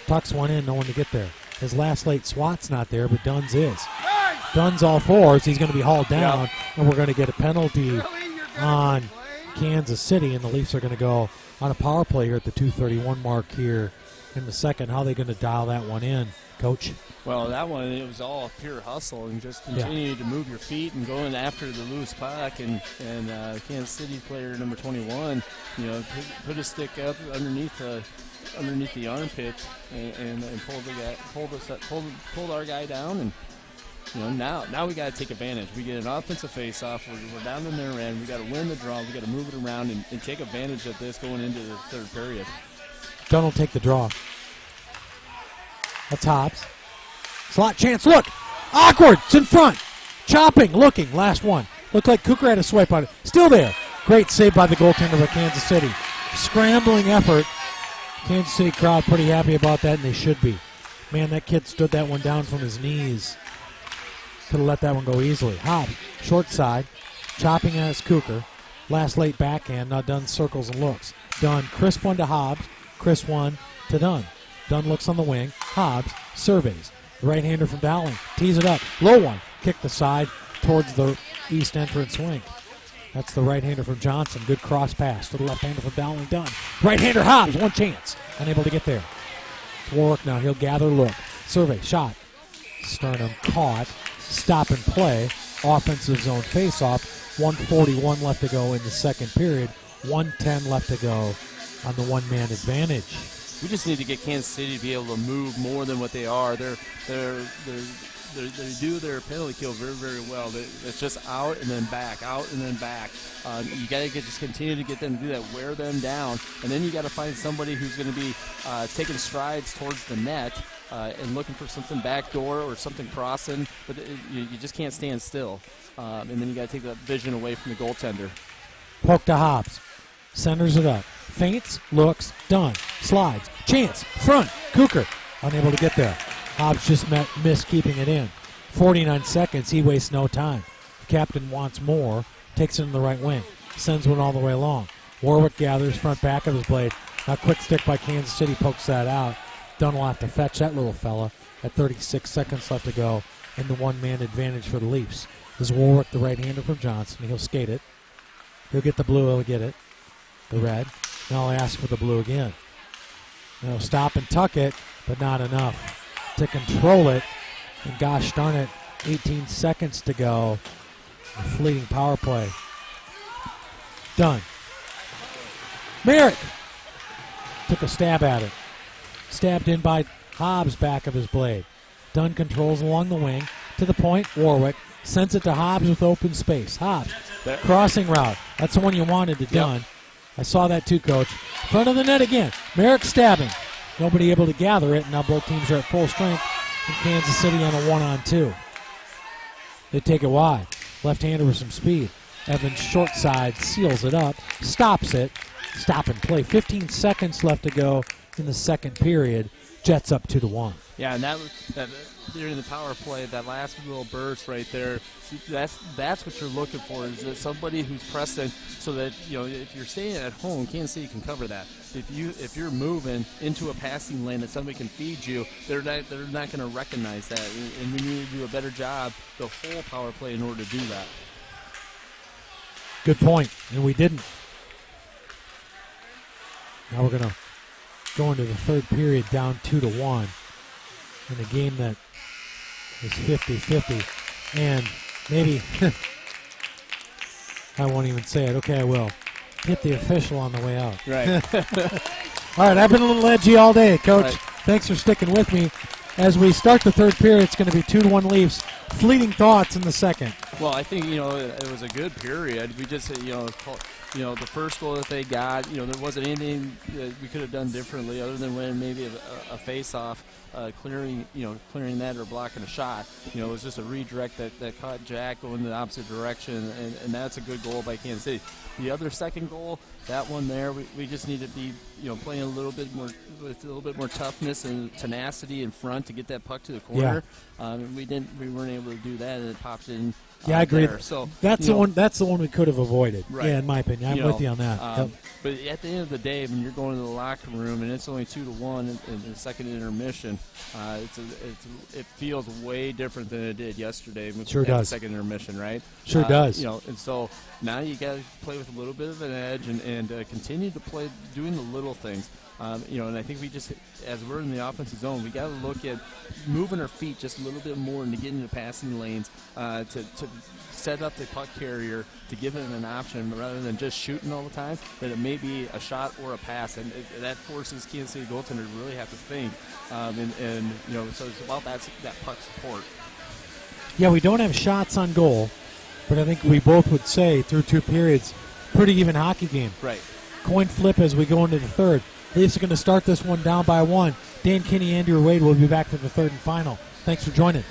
Pucks one in, no one to get there. His last late swat's not there, but Dunn's is. Dunn's all fours. He's going to be hauled down, and we're going to get a penalty on Kansas City, and the Leafs are going to go on a power play here at the 2:31 mark here in the second. How are they going to dial that one in, Coach? Well, that one, it was all pure hustle and just continue to move your feet and going after the loose puck. And Kansas City player number 21, put a stick up underneath the armpit and pulled our guy down. And now we got to take advantage. We get an offensive face-off. We're down in their end. We got to win the draw. We got to move it around and take advantage of this going into the third period. Dunn will take the draw. That's Hobbs. Slot chance. Look. Awkward. It's in front. chopping, looking, last one. Looked like Cooker had a swipe on it. Still there. Great save by the goaltender of Kansas City. Scrambling effort. Kansas City crowd pretty happy about that, and they should be. Man, that kid stood that one down from his knees. Could have let that one go easily. Hobbs, short side, chopping as Cooker. Last late backhand, now Dunn circles and looks. Dunn, crisp one to Hobbs, crisp one to Dunn. Dunn looks on the wing. Hobbs surveys. The right-hander from Dowling tees it up. Low one, kick the side towards the east entrance wing. That's the right-hander from Johnson. Good cross pass to the left-hander from Dowling. Dunn. Right-hander Hobbs, one chance. Unable to get there. It's Warwick now. He'll gather, look. Survey, shot. Sternum caught. Stop and play. Offensive zone face-off. 1:41 left to go in the second period. 1:10 left to go on the one-man advantage. We just need to get Kansas City to be able to move more than what they are. They do their penalty kill very, very well. It's just out and then back, out and then back. You got to just continue to get them to do that, wear them down, and then you got to find somebody who's going to be taking strides towards the net and looking for something backdoor or something crossing. But you just can't stand still, and then you got to take that vision away from the goaltender. Poke to Hobbs, centers it up, feints, looks, Dunn, slides, chance, front, Cooker, unable to get there. Hobbs just missed keeping it in. 49 seconds, he wastes no time. The captain wants more, takes it in the right wing, sends one all the way along. Warwick gathers front back of his blade. Now quick stick by Kansas City pokes that out. Dunn will have to fetch that little fella at 36 seconds left to go in the one-man advantage for the Leafs. This is Warwick, the right-hander from Johnson. He'll skate it. He'll get the blue, he'll get it. The red. Now he'll ask for the blue again. He'll stop and tuck it, but not enough to control it. And gosh darn it, 18 seconds to go. A fleeting power play. Done. Merrick took a stab at it. Stabbed in by Hobbs back of his blade. Dunn controls along the wing to the point. Warwick sends it to Hobbs with open space. Hobbs, crossing route. That's the one you wanted to Dunn. I saw that too, Coach. Front of the net again. Merrick stabbing. Nobody able to gather it. Now both teams are at full strength. And Kansas City on a 1-on-2. They take it wide. Left-hander with some speed. Evans short side seals it up. Stops it. Stop and play. 15 seconds left to go in the second period. Jets up 2-1. Yeah, and that during the power play, that last little burst right there, that's what you're looking for, is that somebody who's pressing so that, if you're staying at home, Kansas City can cover that. If you're moving into a passing lane that somebody can feed you, they're not going to recognize that, and we need to do a better job the whole power play in order to do that. Good point, and we didn't. Now we're going to go into the third period down 2-1 in a game that is 50-50. And maybe, I won't even say it. Okay, I will. Hit the official on the way out. Right. All right, I've been a little edgy all day, Coach. Right. Thanks for sticking with me. As we start the third period, it's going to be 2-1 Leafs. Fleeting thoughts in the second. Well, I think, it was a good period. We just, the first goal that they got, there wasn't anything that we could have done differently other than when maybe a face-off, clearing that or blocking a shot. It was just a redirect that caught Jack going in the opposite direction, and that's a good goal by Kansas City. The other second goal, that one there, we just need to be, playing a little bit more with a little bit more toughness and tenacity in front to get that puck to the corner. Yeah. We weren't able to do that, and it popped in. Yeah, I agree. There. So that's the one. That's the one we could have avoided. Right. Yeah, in my opinion, I'm with you on that. Yep. But at the end of the day, when you're going to the locker room and it's only 2-1 in the second intermission, it feels way different than it did yesterday. Sure does. The second intermission, right? Sure does. And so now you got to play with a little bit of an edge and continue to play doing the little things. And I think we just, as we're in the offensive zone, we got to look at moving our feet just a little bit more and to get into passing lanes to set up the puck carrier to give him an option rather than just shooting all the time, that it may be a shot or a pass, and that forces Kansas City goaltender to really have to think. So it's about that puck support. Yeah, we don't have shots on goal, but I think we both would say through two periods, pretty even hockey game. Right. Coin flip as we go into the third. Leafs are going to start this one down by 1. Dan Kinney, Andrew Wade will be back for the third and final. Thanks for joining.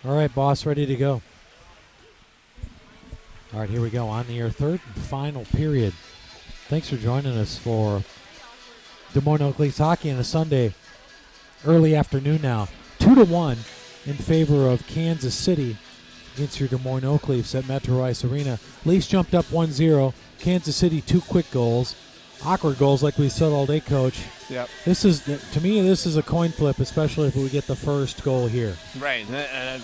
All right, boss, ready to go. All right, here we go. On the air, third and final period. Thanks for joining us for Des Moines Oak Leafs hockey on a Sunday, early afternoon now. 2-1 in favor of Kansas City against your Des Moines Oak Leafs at Metro Ice Arena. Leafs jumped up 1-0. Kansas City 2 quick goals. Awkward goals like we said all day, Coach. Yep. This is, to me, this is a coin flip, especially if we get the first goal here. Right, and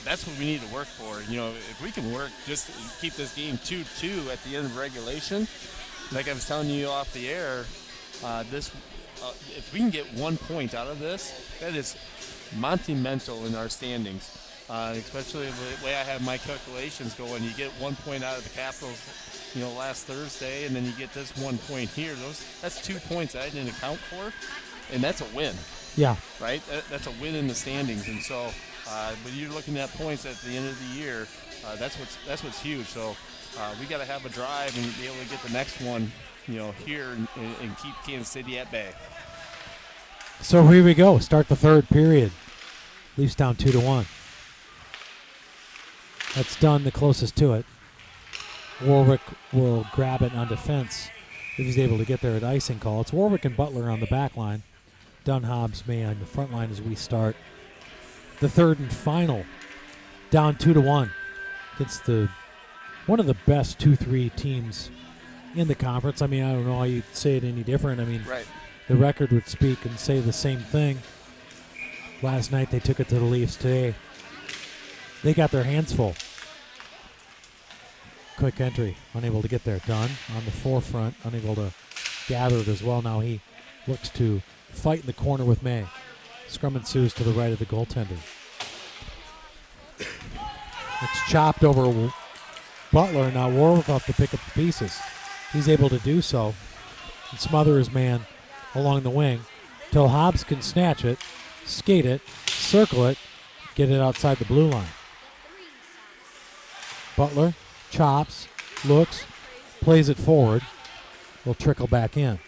that's what we need to work for. If we can work, just keep this game 2-2 at the end of regulation, like I was telling you off the air, if we can get 1 point out of this, that is monumental in our standings. Especially the way I have my calculations going. You get 1 point out of the Capitals, last Thursday, and then you get this 1 point here. That's 2 points that I didn't account for, and that's a win. Yeah. Right? That's a win in the standings, and so when you're looking at points at the end of the year, that's what's huge. So we got to have a drive and be able to get the next one, here and keep Kansas City at bay. So here we go. Start the third period. Leafs down 2-1. That's Dunn, the closest to it. Warwick will grab it on defense if he's able to get there at icing call. It's Warwick and Butler on the back line. Dunn, Hobbs, May on the front line as we start the third and final. Down 2-1 against one of the best 2-3 teams in the conference. I mean, I don't know how you'd say it any different. I mean, right. The record would speak and say the same thing. Last night they took it to the Leafs. Today they got their hands full. Quick entry, unable to get there. Dunn on the forefront, unable to gather it as well. Now he looks to fight in the corner with May. Scrum ensues to the right of the goaltender. It's chopped over Butler. Now Warwick off to pick up the pieces. He's able to do so and smother his man along the wing till Hobbs can snatch it, skate it, circle it, get it outside the blue line. Butler chops, looks, plays it forward, will trickle back in.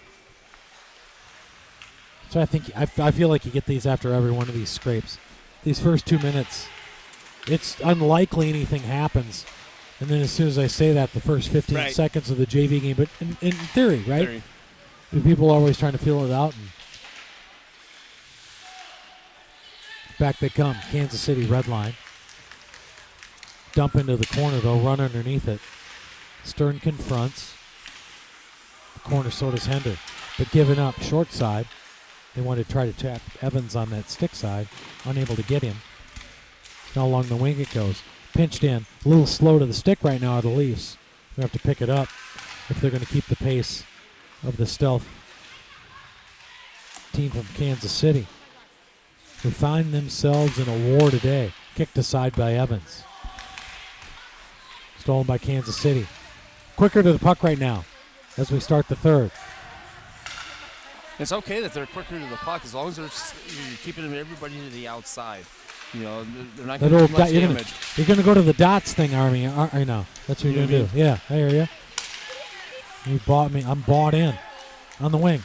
So I feel like you get these after every one of these scrapes. These first 2 minutes, it's unlikely anything happens. And then as soon as I say that, the first 15 seconds of the JV game, but in theory, right? Theory. People are always trying to feel it out. And back they come. Kansas City red line. Dump into the corner, though. Run underneath it. Stern confronts. The corner, so does Hender. But giving up short side. They want to try to tap Evans on that stick side. Unable to get him. Now along the wing it goes. Pinched in. A little slow to the stick right now are the Leafs. They have to pick it up if they're going to keep the pace of the stealth team from Kansas City, who find themselves in a war today. Kicked aside by Evans. Stolen by Kansas City. Quicker to the puck right now as we start the third. It's okay that they're quicker to the puck as long as you're keeping everybody to the outside. They're not going to do much damage. You're going to go to the dots thing, Army. I know. That's what you're going to do. Yeah, I hear you. You bought me. I'm bought in. On the wing.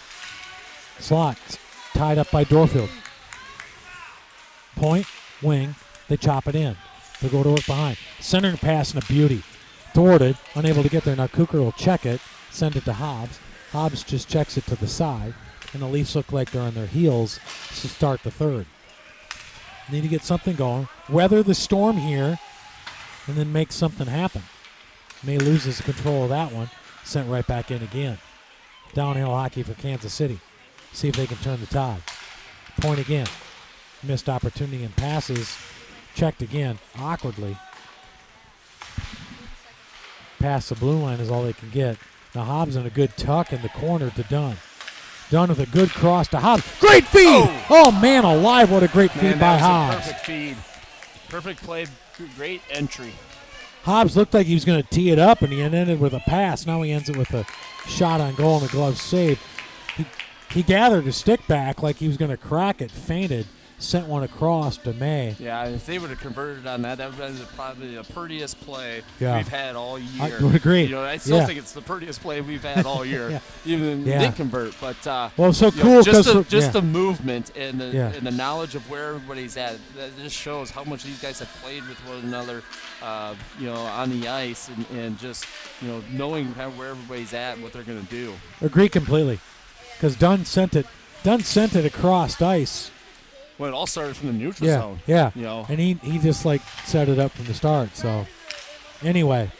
Slot. Tied up by Dorfield. Point. Wing. They chop it in. They go to it behind. Center pass and a beauty. Thwarted. Unable to get there. Now Kucher will check it. Send it to Hobbs. Hobbs just checks it to the side. And the Leafs look like they're on their heels to start the third. Need to get something going. Weather the storm here. And then make something happen. May loses control of that one. Sent right back in again. Downhill hockey for Kansas City. See if they can turn the tide. Point again. Missed opportunity and passes. Checked again. Awkwardly. Past the blue line is all they can get. Now Hobbs in a good tuck in the corner to Dunn. Dunn with a good cross to Hobbs. Great feed! Oh man alive, what a great feed by Hobbs. Perfect feed. Perfect play. Great entry. Hobbs looked like he was going to tee it up, and he ended with a pass. Now he ends it with a shot on goal and a glove save. He gathered his stick back like he was going to crack it, feinted, sent one across to May. Yeah, if they would have converted on that, that would have been probably the prettiest play Yeah. we've had all year. I would agree. You know, I still Yeah. think it's the prettiest play we've had all year, Yeah. even if Yeah. they did convert. But Well, so you know, cool just because the movement and the Yeah. and the knowledge of where everybody's at. That just shows how much these guys have played with one another, you know, on the ice and just knowing where everybody's at and what they're going to do. agree completely. Because Dunn sent it across ice. Well, it all started from the neutral Yeah, zone. yeah. You know, And he just like set it up from the start. So anyway,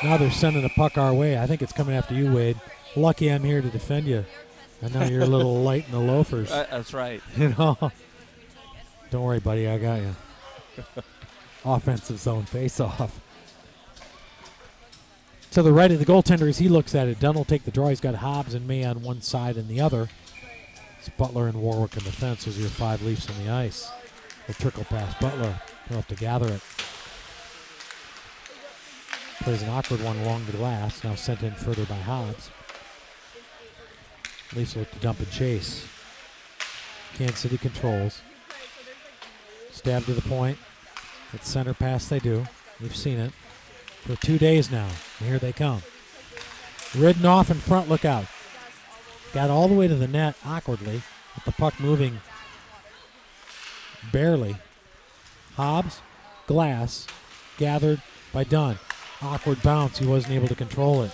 now they're sending the puck our way. I think it's coming after you, Wade. Lucky I'm here to defend you. I know you're a little light in the loafers. that's right. You know. Don't worry, buddy. I got you. Offensive zone face-off. To the right of the goaltender as he looks at it. Dunn will take the draw. He's got Hobbs and May on one side and the other. It's Butler and Warwick in the fence. Those are your 5 Leafs on the ice. They'll trickle past Butler. He'll have to gather it. Plays an awkward one along the glass. Now sent in further by Hobbs. Leafs look to dump and chase. Kansas City controls. Stab to the point. At center pass they do. We've seen it for 2 days now. And here they come. Ridden off in front, look out. Got all the way to the net awkwardly, with the puck moving barely. Hobbs, glass, gathered by Dunn. Awkward bounce, he wasn't able to control it.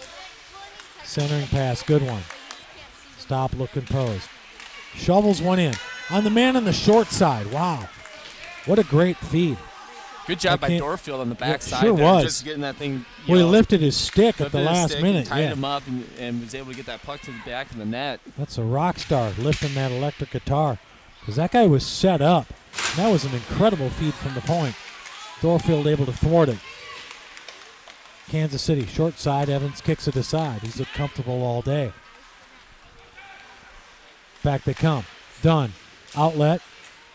Centering pass, good one. Stop, look, and pose. Shovels one in. On the man on the short side, wow. What a great feed. Good job by Dorfield on the backside. Sure there, was. Just getting that thing. Well, he lifted his stick at the last minute. Tied him up and was able to get that puck to the back of the net. That's a rock star lifting that electric guitar. Because that guy was set up. That was an incredible feed from the point. Dorfield able to thwart it. Kansas City, short side. Evans kicks it aside. He's looked comfortable all day. Back they come. Dunn. Outlet.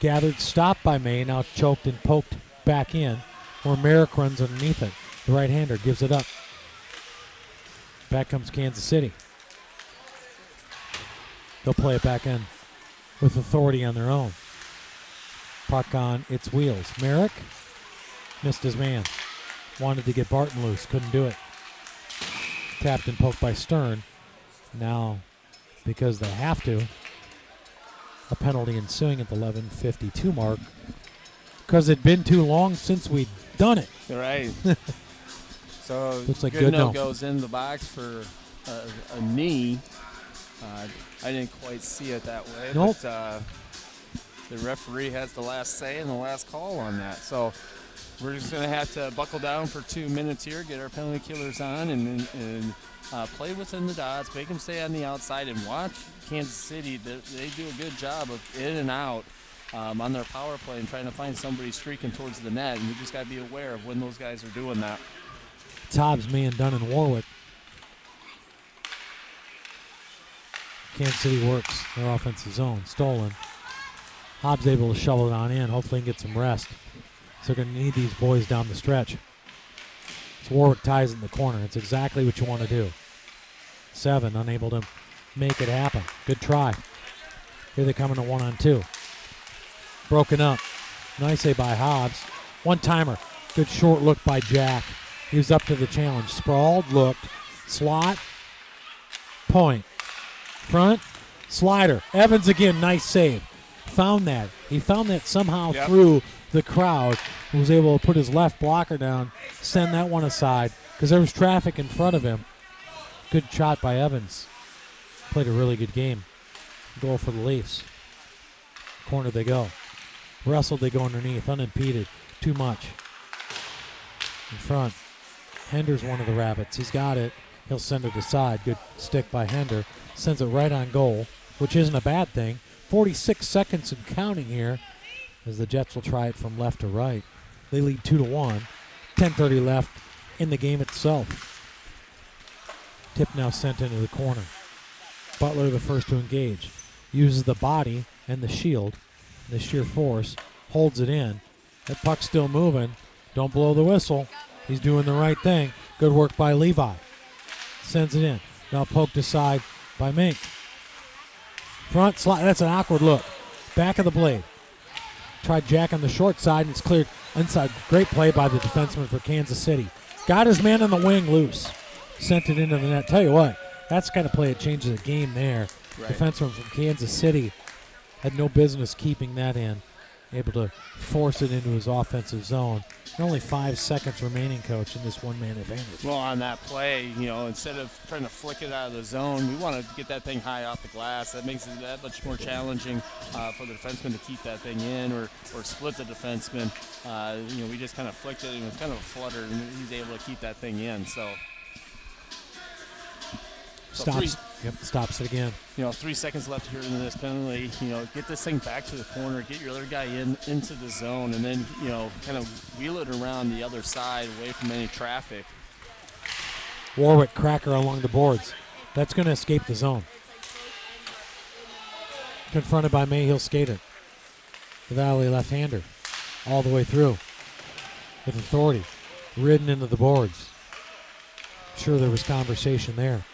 Gathered. Stopped by May. Now choked and poked back in. Where Merrick runs underneath it. The right-hander gives it up. Back comes Kansas City. They'll play it back in with authority on their own. Puck on its wheels. Merrick missed his man. Wanted to get Barton loose. Couldn't do it. Tapped and poked by Stern. Now, because they have to, a penalty ensuing at the 11:52 mark. Because it'd been too long since we'd done it. Right. So looks like Goodnow goes in the box for a knee. I didn't quite see it that way. Nope. But the referee has the last say and the last call on that. So we're just going to have to buckle down for 2 minutes here, get our penalty killers on, and play within the dots, make them stay on the outside, and watch Kansas City. They do a good job of in and out on their power play and trying to find somebody streaking towards the net, and we just got to be aware of when those guys are doing that. Hobbs, May, and Dunn and Warwick. Kansas City works their offensive zone. Stolen. Hobbs able to shovel it on in. Hopefully he can get some rest. So they're going to need these boys down the stretch. It's Warwick ties in the corner. It's exactly what you want to do. 7, unable to make it happen. Good try. Here they come in a 1-on-2. Broken up. Nice save by Hobbs. One-timer. Good short look by Jack. He was up to the challenge. Sprawled, looked. Slot. Point. Front. Slider. Evans again. Nice save. Found that. He found that somehow through the crowd. He was able to put his left blocker down, send that one aside, because there was traffic in front of him. Good shot by Evans. Played a really good game. Goal for the Leafs. Corner they go. Wrestled, they go underneath, unimpeded. Too much. In front. Hender's one of the Rabbits. He's got it. He'll send it aside. Good stick by Hender. Sends it right on goal, which isn't a bad thing. 46 seconds and counting here as the Jets will try it from left to right. They lead 2-1. 10:30 left in the game itself. Tip now sent into the corner. Butler the first to engage. Uses the body and the shield, the sheer force, holds it in. That puck's still moving. Don't blow the whistle. He's doing the right thing. Good work by Levi. Sends it in. Now poked aside by Mink. Front slide. That's an awkward look. back of the blade. Tried Jack on the short side, and it's cleared inside. Great play by the defenseman for Kansas City. Got his man on the wing loose. Sent it into the net. Tell you what, that's the kind of play that changes a game there. Right. Defenseman from Kansas City had no business keeping that in. Able to force it into his offensive zone. Only 5 seconds remaining, Coach, in this one-man advantage. Well, on that play, instead of trying to flick it out of the zone, we want to get that thing high off the glass. That makes it that much more challenging for the defenseman to keep that thing in or split the defenseman. We just kind of flicked it, and it was kind of a flutter, and he's able to keep that thing in. So Stops it again. 3 seconds left here in this penalty. Get this thing back to the corner, get your other guy into the zone, and then, kind of wheel it around the other side away from any traffic. Warwick cracker along the boards. That's going to escape the zone. Confronted by May, he'll skate it. The Valley left-hander all the way through with authority. Ridden into the boards. I'm sure there was conversation there.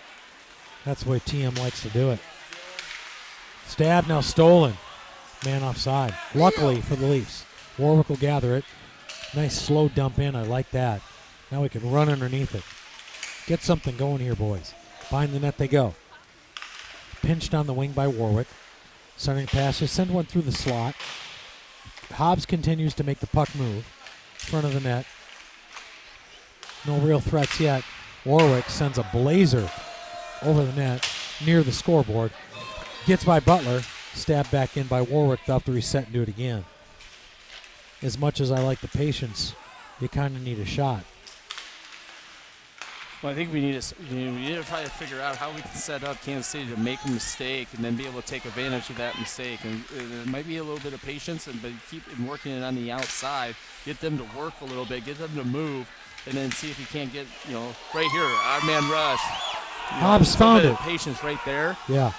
That's the way TM likes to do it. Stab now stolen. Man offside. Luckily for the Leafs. Warwick will gather it. Nice slow dump in. I like that. Now we can run underneath it. Get something going here, boys. Behind the net they go. Pinched on the wing by Warwick. Centering pass. Just send one through the slot. Hobbs continues to make the puck move. Front of the net. No real threats yet. Warwick sends a blazer over the net, near the scoreboard. Gets by Butler. Stabbed back in by Warwick. They'll have to reset and do it again. As much as I like the patience, you kind of need a shot. Well, I think we need to try to figure out how we can set up Kansas City to make a mistake and then be able to take advantage of that mistake. And it might be a little bit of patience, but keep working it on the outside. Get them to work a little bit. Get them to move, and then see if you can't get, right here, odd man rush. Hobbs found it. Patience right there. Yeah.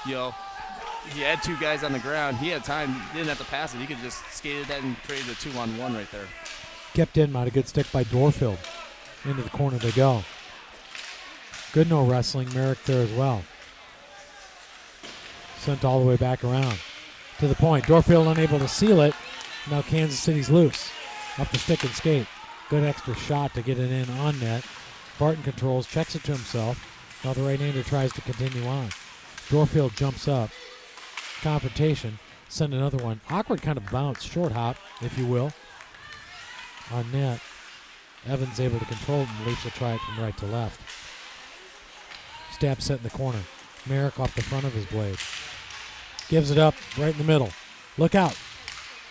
He had 2 guys on the ground. He had time. He didn't have to pass it. He could just skated that and created a 2-on-1 right there. Kept in. Might a good stick by Dorfield. Into the corner they go. Good no wrestling. Merrick there as well. Sent all the way back around. To the point. Dorfield unable to seal it. Now Kansas City's loose. Up the stick and skate. Good extra shot to get it in on net. Barton controls. Checks it to himself. Now the right-hander tries to continue on. Dorfield jumps up. Confrontation. Send another one. Awkward kind of bounce. Short hop, if you will. On net. Evans able to control it, and Leafs will try it from right to left. Stab set in the corner. Merrick off the front of his blade. Gives it up right in the middle. Look out.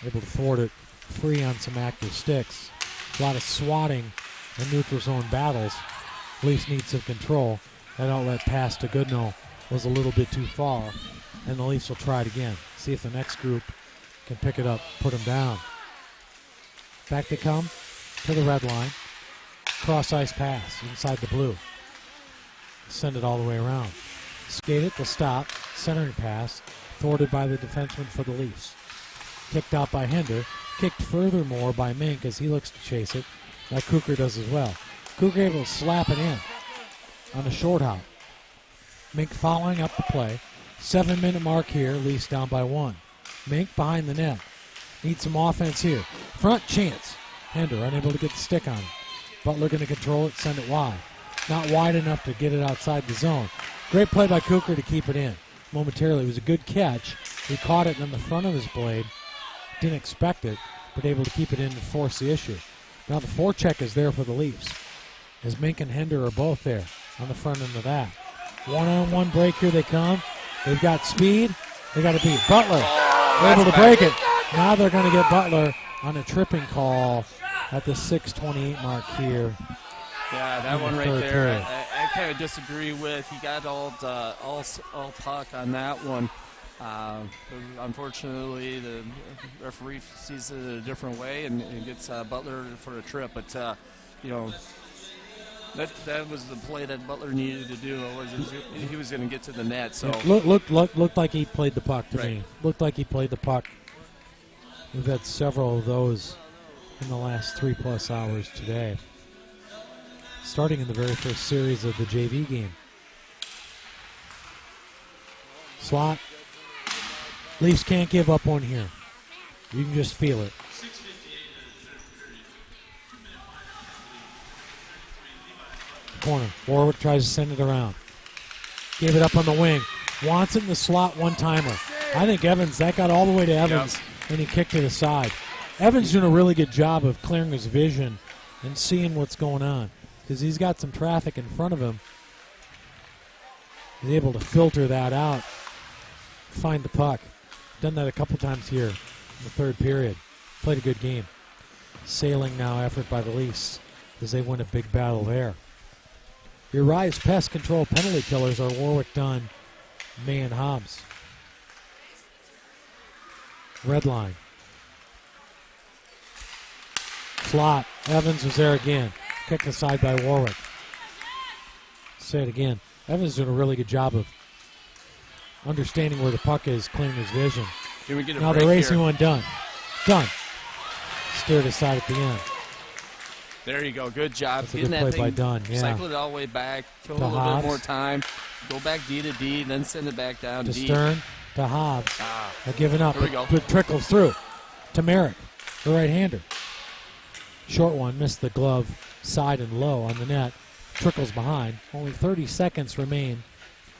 Able to thwart it free on some active sticks. A lot of swatting and neutral zone battles. Leafs need some control. That outlet pass to Goodnow was a little bit too far, and the Leafs will try it again. See if the next group can pick it up, put them down. Back they come to the red line. Cross-ice pass inside the blue. Send it all the way around. Skate it to stop. Centering pass. Thwarted by the defenseman for the Leafs. Kicked out by Hender. Kicked furthermore by Mink as he looks to chase it, like Kucher does as well. Kucher able to slap it in on a short hop. Mink following up the play. 7-minute mark here. Leafs down by 1. Mink behind the net. Needs some offense here. Front chance. Hender unable to get the stick on it. Butler going to control it, send it wide. Not wide enough to get it outside the zone. Great play by Kucher to keep it in. Momentarily, it was a good catch. He caught it on the front of his blade. Didn't expect it, but able to keep it in and force the issue. Now the forecheck is there for the Leafs, as Mink and Hender are both there on the front end of that. One-on-one break, here they come. They've got speed. They got to beat Butler. Able to break it. Now they're going to get Butler on a tripping call at the 6:28 mark here. Yeah, that one right there, I kind of disagree with. He got all puck on that one. Unfortunately, the referee sees it a different way and gets Butler for a trip. But that was the play that Butler needed to do. He was going to get to the net. So looked like he played the puck to me. Looked like he played the puck. We've had several of those in the last 3+ hours today. Starting in the very first series of the JV game. Slot. Leafs can't give up one here. You can just feel it. Corner. Warwick tries to send it around. Gave it up on the wing. Wants it in the slot one-timer. I think Evans, that got all the way to Evans, and he kicked to the side. Evans doing a really good job of clearing his vision and seeing what's going on because he's got some traffic in front of him. He's able to filter that out, find the puck. Done that a couple times here in the third period. Played a good game. Sailing now effort by the Leafs as they win a big battle there. Your Rise Pest Control penalty killers are Warwick Dunn, May, and Hobbs. Red line. Slot. Evans was there again. Kicked aside by Warwick. Say it again. Evans doing a really good job of understanding where the puck is, clearing his vision. Can we get a now break the racing here? one done. Steered aside at the end. There you go. Good job. That's a Getting good that play thing, by Dunn. Yeah. cycle it all the way back, kill a little Hobbs. bit more time, go back D to D, then send it back down To D. Stern, to Hobbs. They're giving up. Here we go. It trickles through to Merrick, the right-hander. Short one, missed the glove side and low on the net. Trickles behind. Only 30 seconds remain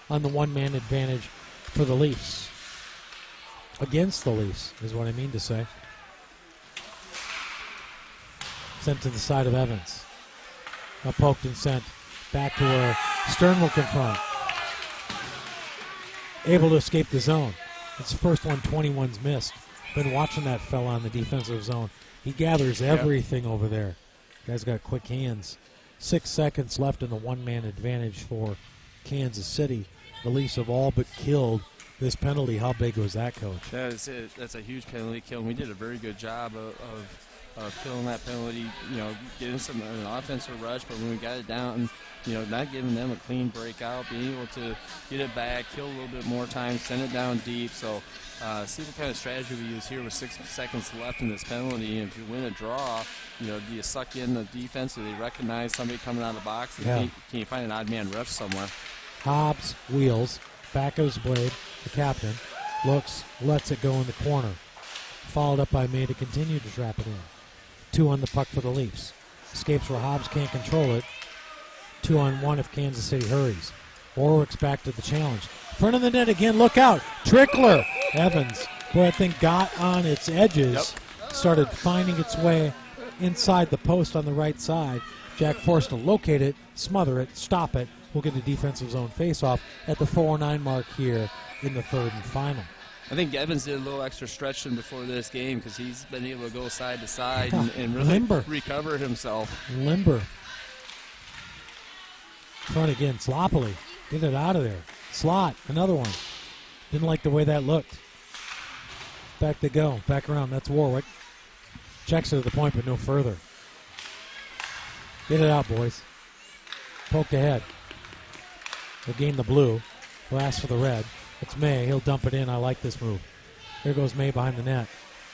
on the one-man advantage for the Leafs. Against the Leafs is what I mean to say. Sent to the side of Evans. Now poked and sent back to where Stern will confront. Able to escape the zone. It's the first one 21's missed. Been watching that fella on the defensive zone. He gathers everything over there. Guy's got quick hands. 6 seconds left in the one-man advantage for Kansas City. The Leafs have all but killed this penalty. How big was that, Coach? That's a huge penalty kill. And we did a very good job of killing that penalty, getting some an offensive rush, but when we got it down, not giving them a clean breakout, being able to get it back, kill a little bit more time, send it down deep. So see what kind of strategy we use here with 6 seconds left in this penalty. And if you win a draw, do you suck in the defense? Do they recognize somebody coming out of the box? Can you find an odd man ref somewhere? Hobbs wheels, back of his blade, the captain, looks, lets it go in the corner. Followed up by May to continue to trap it in. 2 on the puck for the Leafs. Escapes where Hobbs can't control it. 2 on 1 if Kansas City hurries. Warwick's back to the challenge. Front of the net again, look out. Trickler. Evans, who I think got on its edges, started finding its way inside the post on the right side. Jack forced to locate it, smother it, stop it. We'll get a defensive zone faceoff at the 4:09 mark here in the third and final. I think Evans did a little extra stretching before this game because he's been able to go side to side and really recover himself. Limber. Front again, sloppily. Get it out of there. Slot, another one. Didn't like the way that looked. Back they go. Back around. That's Warwick. Checks it to the point, but no further. Get it out, boys. Poked ahead. They'll gain the blue. They'll ask for the red. It's May. He'll dump it in. I like this move. There goes May behind the net.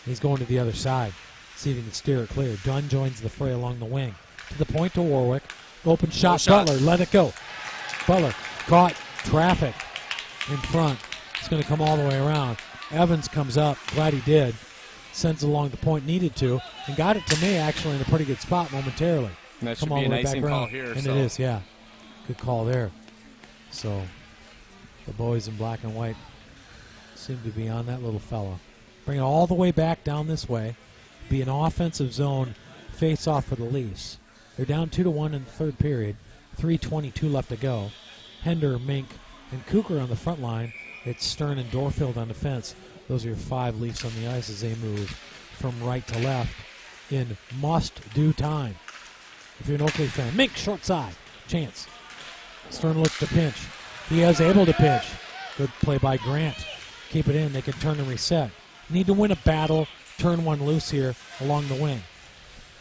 He's going to the other side. See if he can steer it clear. Dunn joins the fray along the wing. To the point to Warwick. Open shot. Butler. Let it go. Butler caught traffic in front. It's going to come all the way around. Evans comes up. Glad he did. Sends it along the point. Needed to. And got it to May actually in a pretty good spot momentarily. And that should be an icing call here. And it is, yeah. Good call there. So the boys in black and white seem to be on that little fella. Bring it all the way back down this way. Be an offensive zone face-off for the Leafs. They're down 2-1 in the third period. 3:22 left to go. Hender, Mink, and Cooker on the front line. It's Stern and Dorfield on defense. Those are your 5 Leafs on the ice as they move from right to left in must-do time. If you're an Oakley fan, Mink, short side. Chance. Stern looks to pinch. He is able to pinch. Good play by Grant. Keep it in. They can turn and reset. Need to win a battle. Turn one loose here along the wing.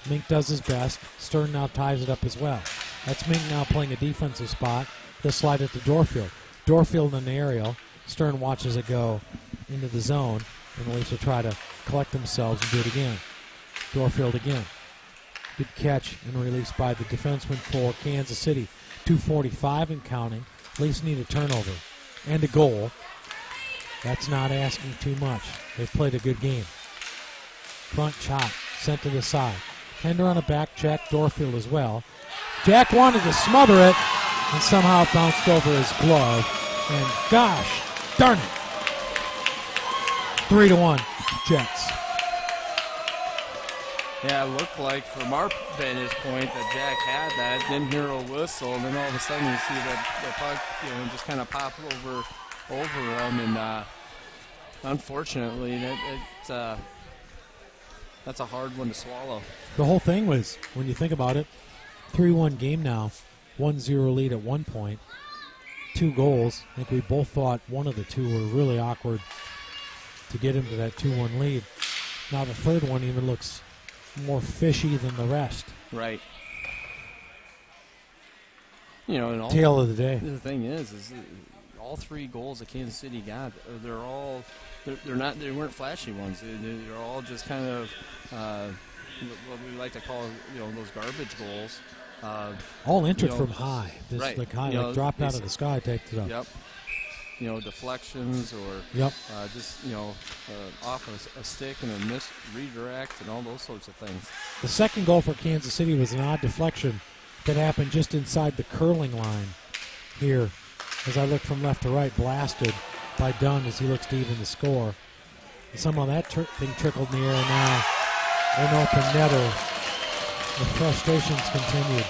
Mink does his best. Stern now ties it up as well. That's Mink now playing a defensive spot. They'll slide it to Dorfield. Dorfield in the aerial. Stern watches it go into the zone. And the Leafs will try to collect themselves and do it again. Dorfield again. Good catch and release by the defenseman for Kansas City. 2:45 and counting. Leafs need a turnover and a goal. That's not asking too much. They've played a good game. Front chop, sent to the side. Hender on a back check, Dorfield as well. Jack wanted to smother it, and somehow it bounced over his glove. And gosh darn it. 3-1, Jets. Yeah, it looked like from our vantage point that Jack had that, didn't hear a whistle, and then all of a sudden you see that the puck, just kind of pop over him, and unfortunately, that's a hard one to swallow. The whole thing was, when you think about it, 3-1 game now, 1-0 lead at one point, 2 goals. I think we both thought one of the two were really awkward to get into that 2-1 lead. Now the third one even looks more fishy than the rest. Right. And all Tale of the day. The thing is all 3 goals that Kansas City got, they weren't flashy ones. They're all just kind of what we like to call those garbage goals. All entered from high. This right. like high, like dropped out of the sky type stuff. Yep. Deflections or just off a stick and a miss redirect and all those sorts of things. The second goal for Kansas City was an odd deflection that happened just inside the curling line here. As I look from left to right, blasted by Dunn as he looks to even the score. And somehow that thing trickled in the air now. An open netter. The frustrations continued.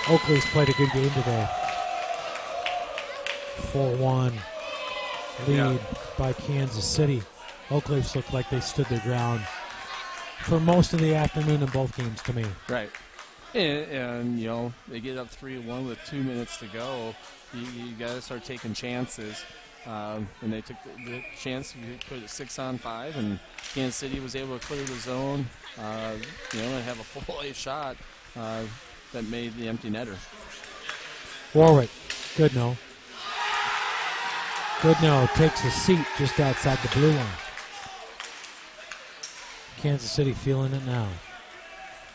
Oakley's played a good game today. 4-1 lead by Kansas City. Oak Leafs looked like they stood their ground for most of the afternoon in both games to me. Right. And they get up 3-1 with 2 minutes to go. You got to start taking chances. And they took the chance to put it 6-on-5, and Kansas City was able to clear the zone, and have a full-A shot that made the empty netter. Warwick, Goodnow. Goodnow takes a seat just outside the blue line. Kansas City feeling it now.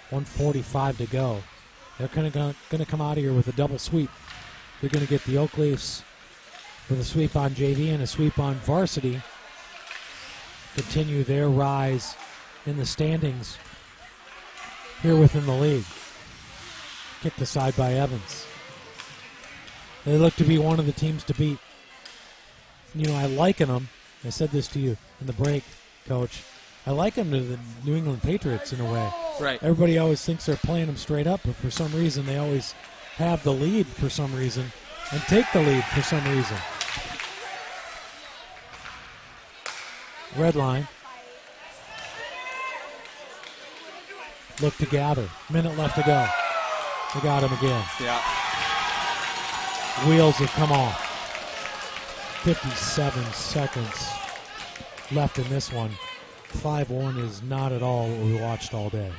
1:45 to go. They're going to come out of here with a double sweep. They're going to get the Oak Leafs with a sweep on JV and a sweep on Varsity. Continue their rise in the standings here within the league. Kicked aside by Evans. They look to be one of the teams to beat. I liken them. I said this to you in the break, Coach. I liken them to the New England Patriots in a way. Right. Everybody always thinks they're playing them straight up, but for some reason they always have the lead for some reason and take the lead for some reason. Red line. Look to gather. Minute left to go. They got him again. Yeah. Wheels have come off. 57 seconds left in this one. 5-1 is not at all what we watched all day.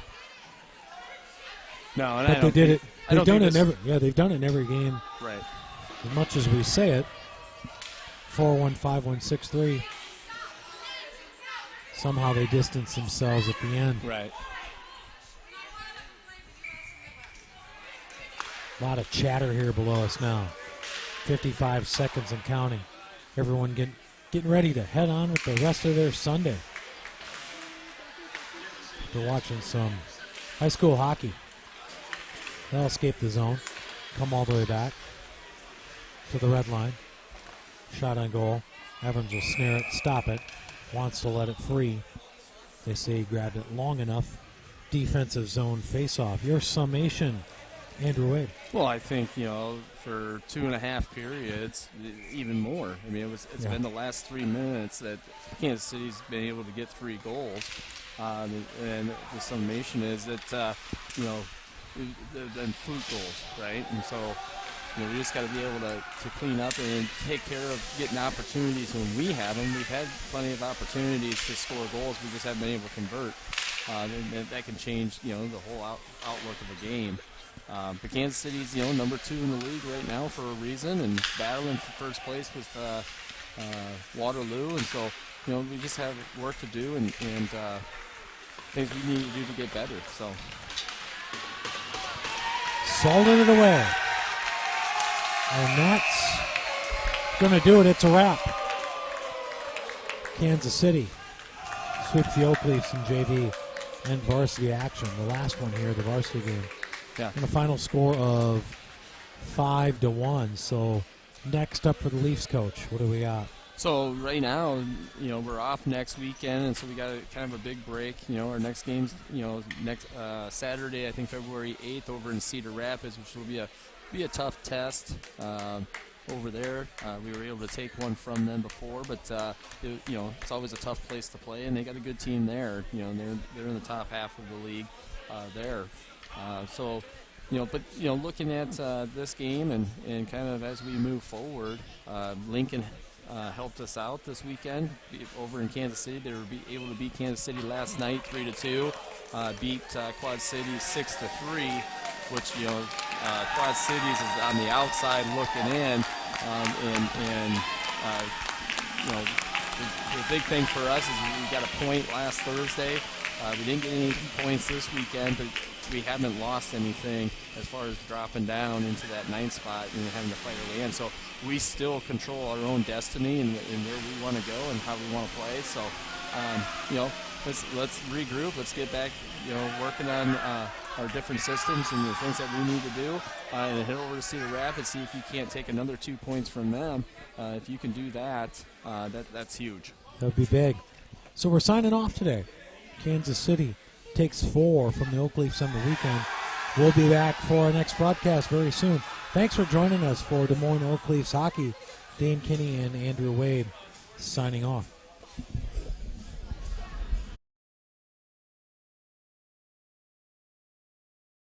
No, and but they did it. They've done it in every. Yeah, they've done it in every game. Right. As much as we say it. 4-1, 5-1, 6-3. Somehow they distance themselves at the end. Right. A lot of chatter here below us now. 55 seconds and counting. Everyone getting ready to head on with the rest of their Sunday. They're watching some high school hockey. They'll escape the zone. Come all the way back to the red line. Shot on goal. Evans will snare it, stop it. Wants to let it free. They say he grabbed it long enough. Defensive zone face-off. Your summation, Andrew Wade. Well, I think, for 2.5 periods, even more. I mean, it's been the last 3 minutes that Kansas City's been able to get 3 goals. And the summation is that, they've been fruit goals, right? And so, we just got to be able to clean up and take care of getting opportunities when we have them. We've had plenty of opportunities to score goals. We just haven't been able to convert. And that can change, the whole outlook of a game. But Kansas City's, number 2 in the league right now for a reason, and battling for first place with Waterloo. And so, we just have work to do and things we need to do to get better. So, salted it away. And that's going to do it. It's a wrap. Kansas City sweeps the Oak Leafs in JV and varsity action. The last one here, the varsity game. Yeah. And a final score of 5-1. So next up for the Leafs coach, what do we got? So right now, we're off next weekend, and so we got kind of a big break. Our next game's, next Saturday, I think February 8th, over in Cedar Rapids, which will be a tough test over there. We were able to take one from them before, but it's always a tough place to play, and they got a good team there. They're in the top half of the league there. Looking at this game and kind of as we move forward, Lincoln helped us out this weekend over in Kansas City. They were able to beat Kansas City last night 3-2, beat Quad Cities 6-3, which Quad Cities is on the outside looking in, the big thing for us is we got a point last Thursday. We didn't get any points this weekend, but we haven't lost anything as far as dropping down into that 9th spot and having to fight our way in. So we still control our own destiny and where we want to go and how we want to play. So, let's regroup. Let's get back, working on our different systems and the things that we need to do, and head over to Cedar Rapids, see if you can't take another 2 points from them. If you can do that, that's huge. That would be big. So we're signing off today. Kansas City takes 4 from the Oak Leafs on the weekend. We'll be back for our next broadcast very soon. Thanks for joining us for Des Moines Oak Leafs hockey. Dane Kinney and Andrew Wade signing off.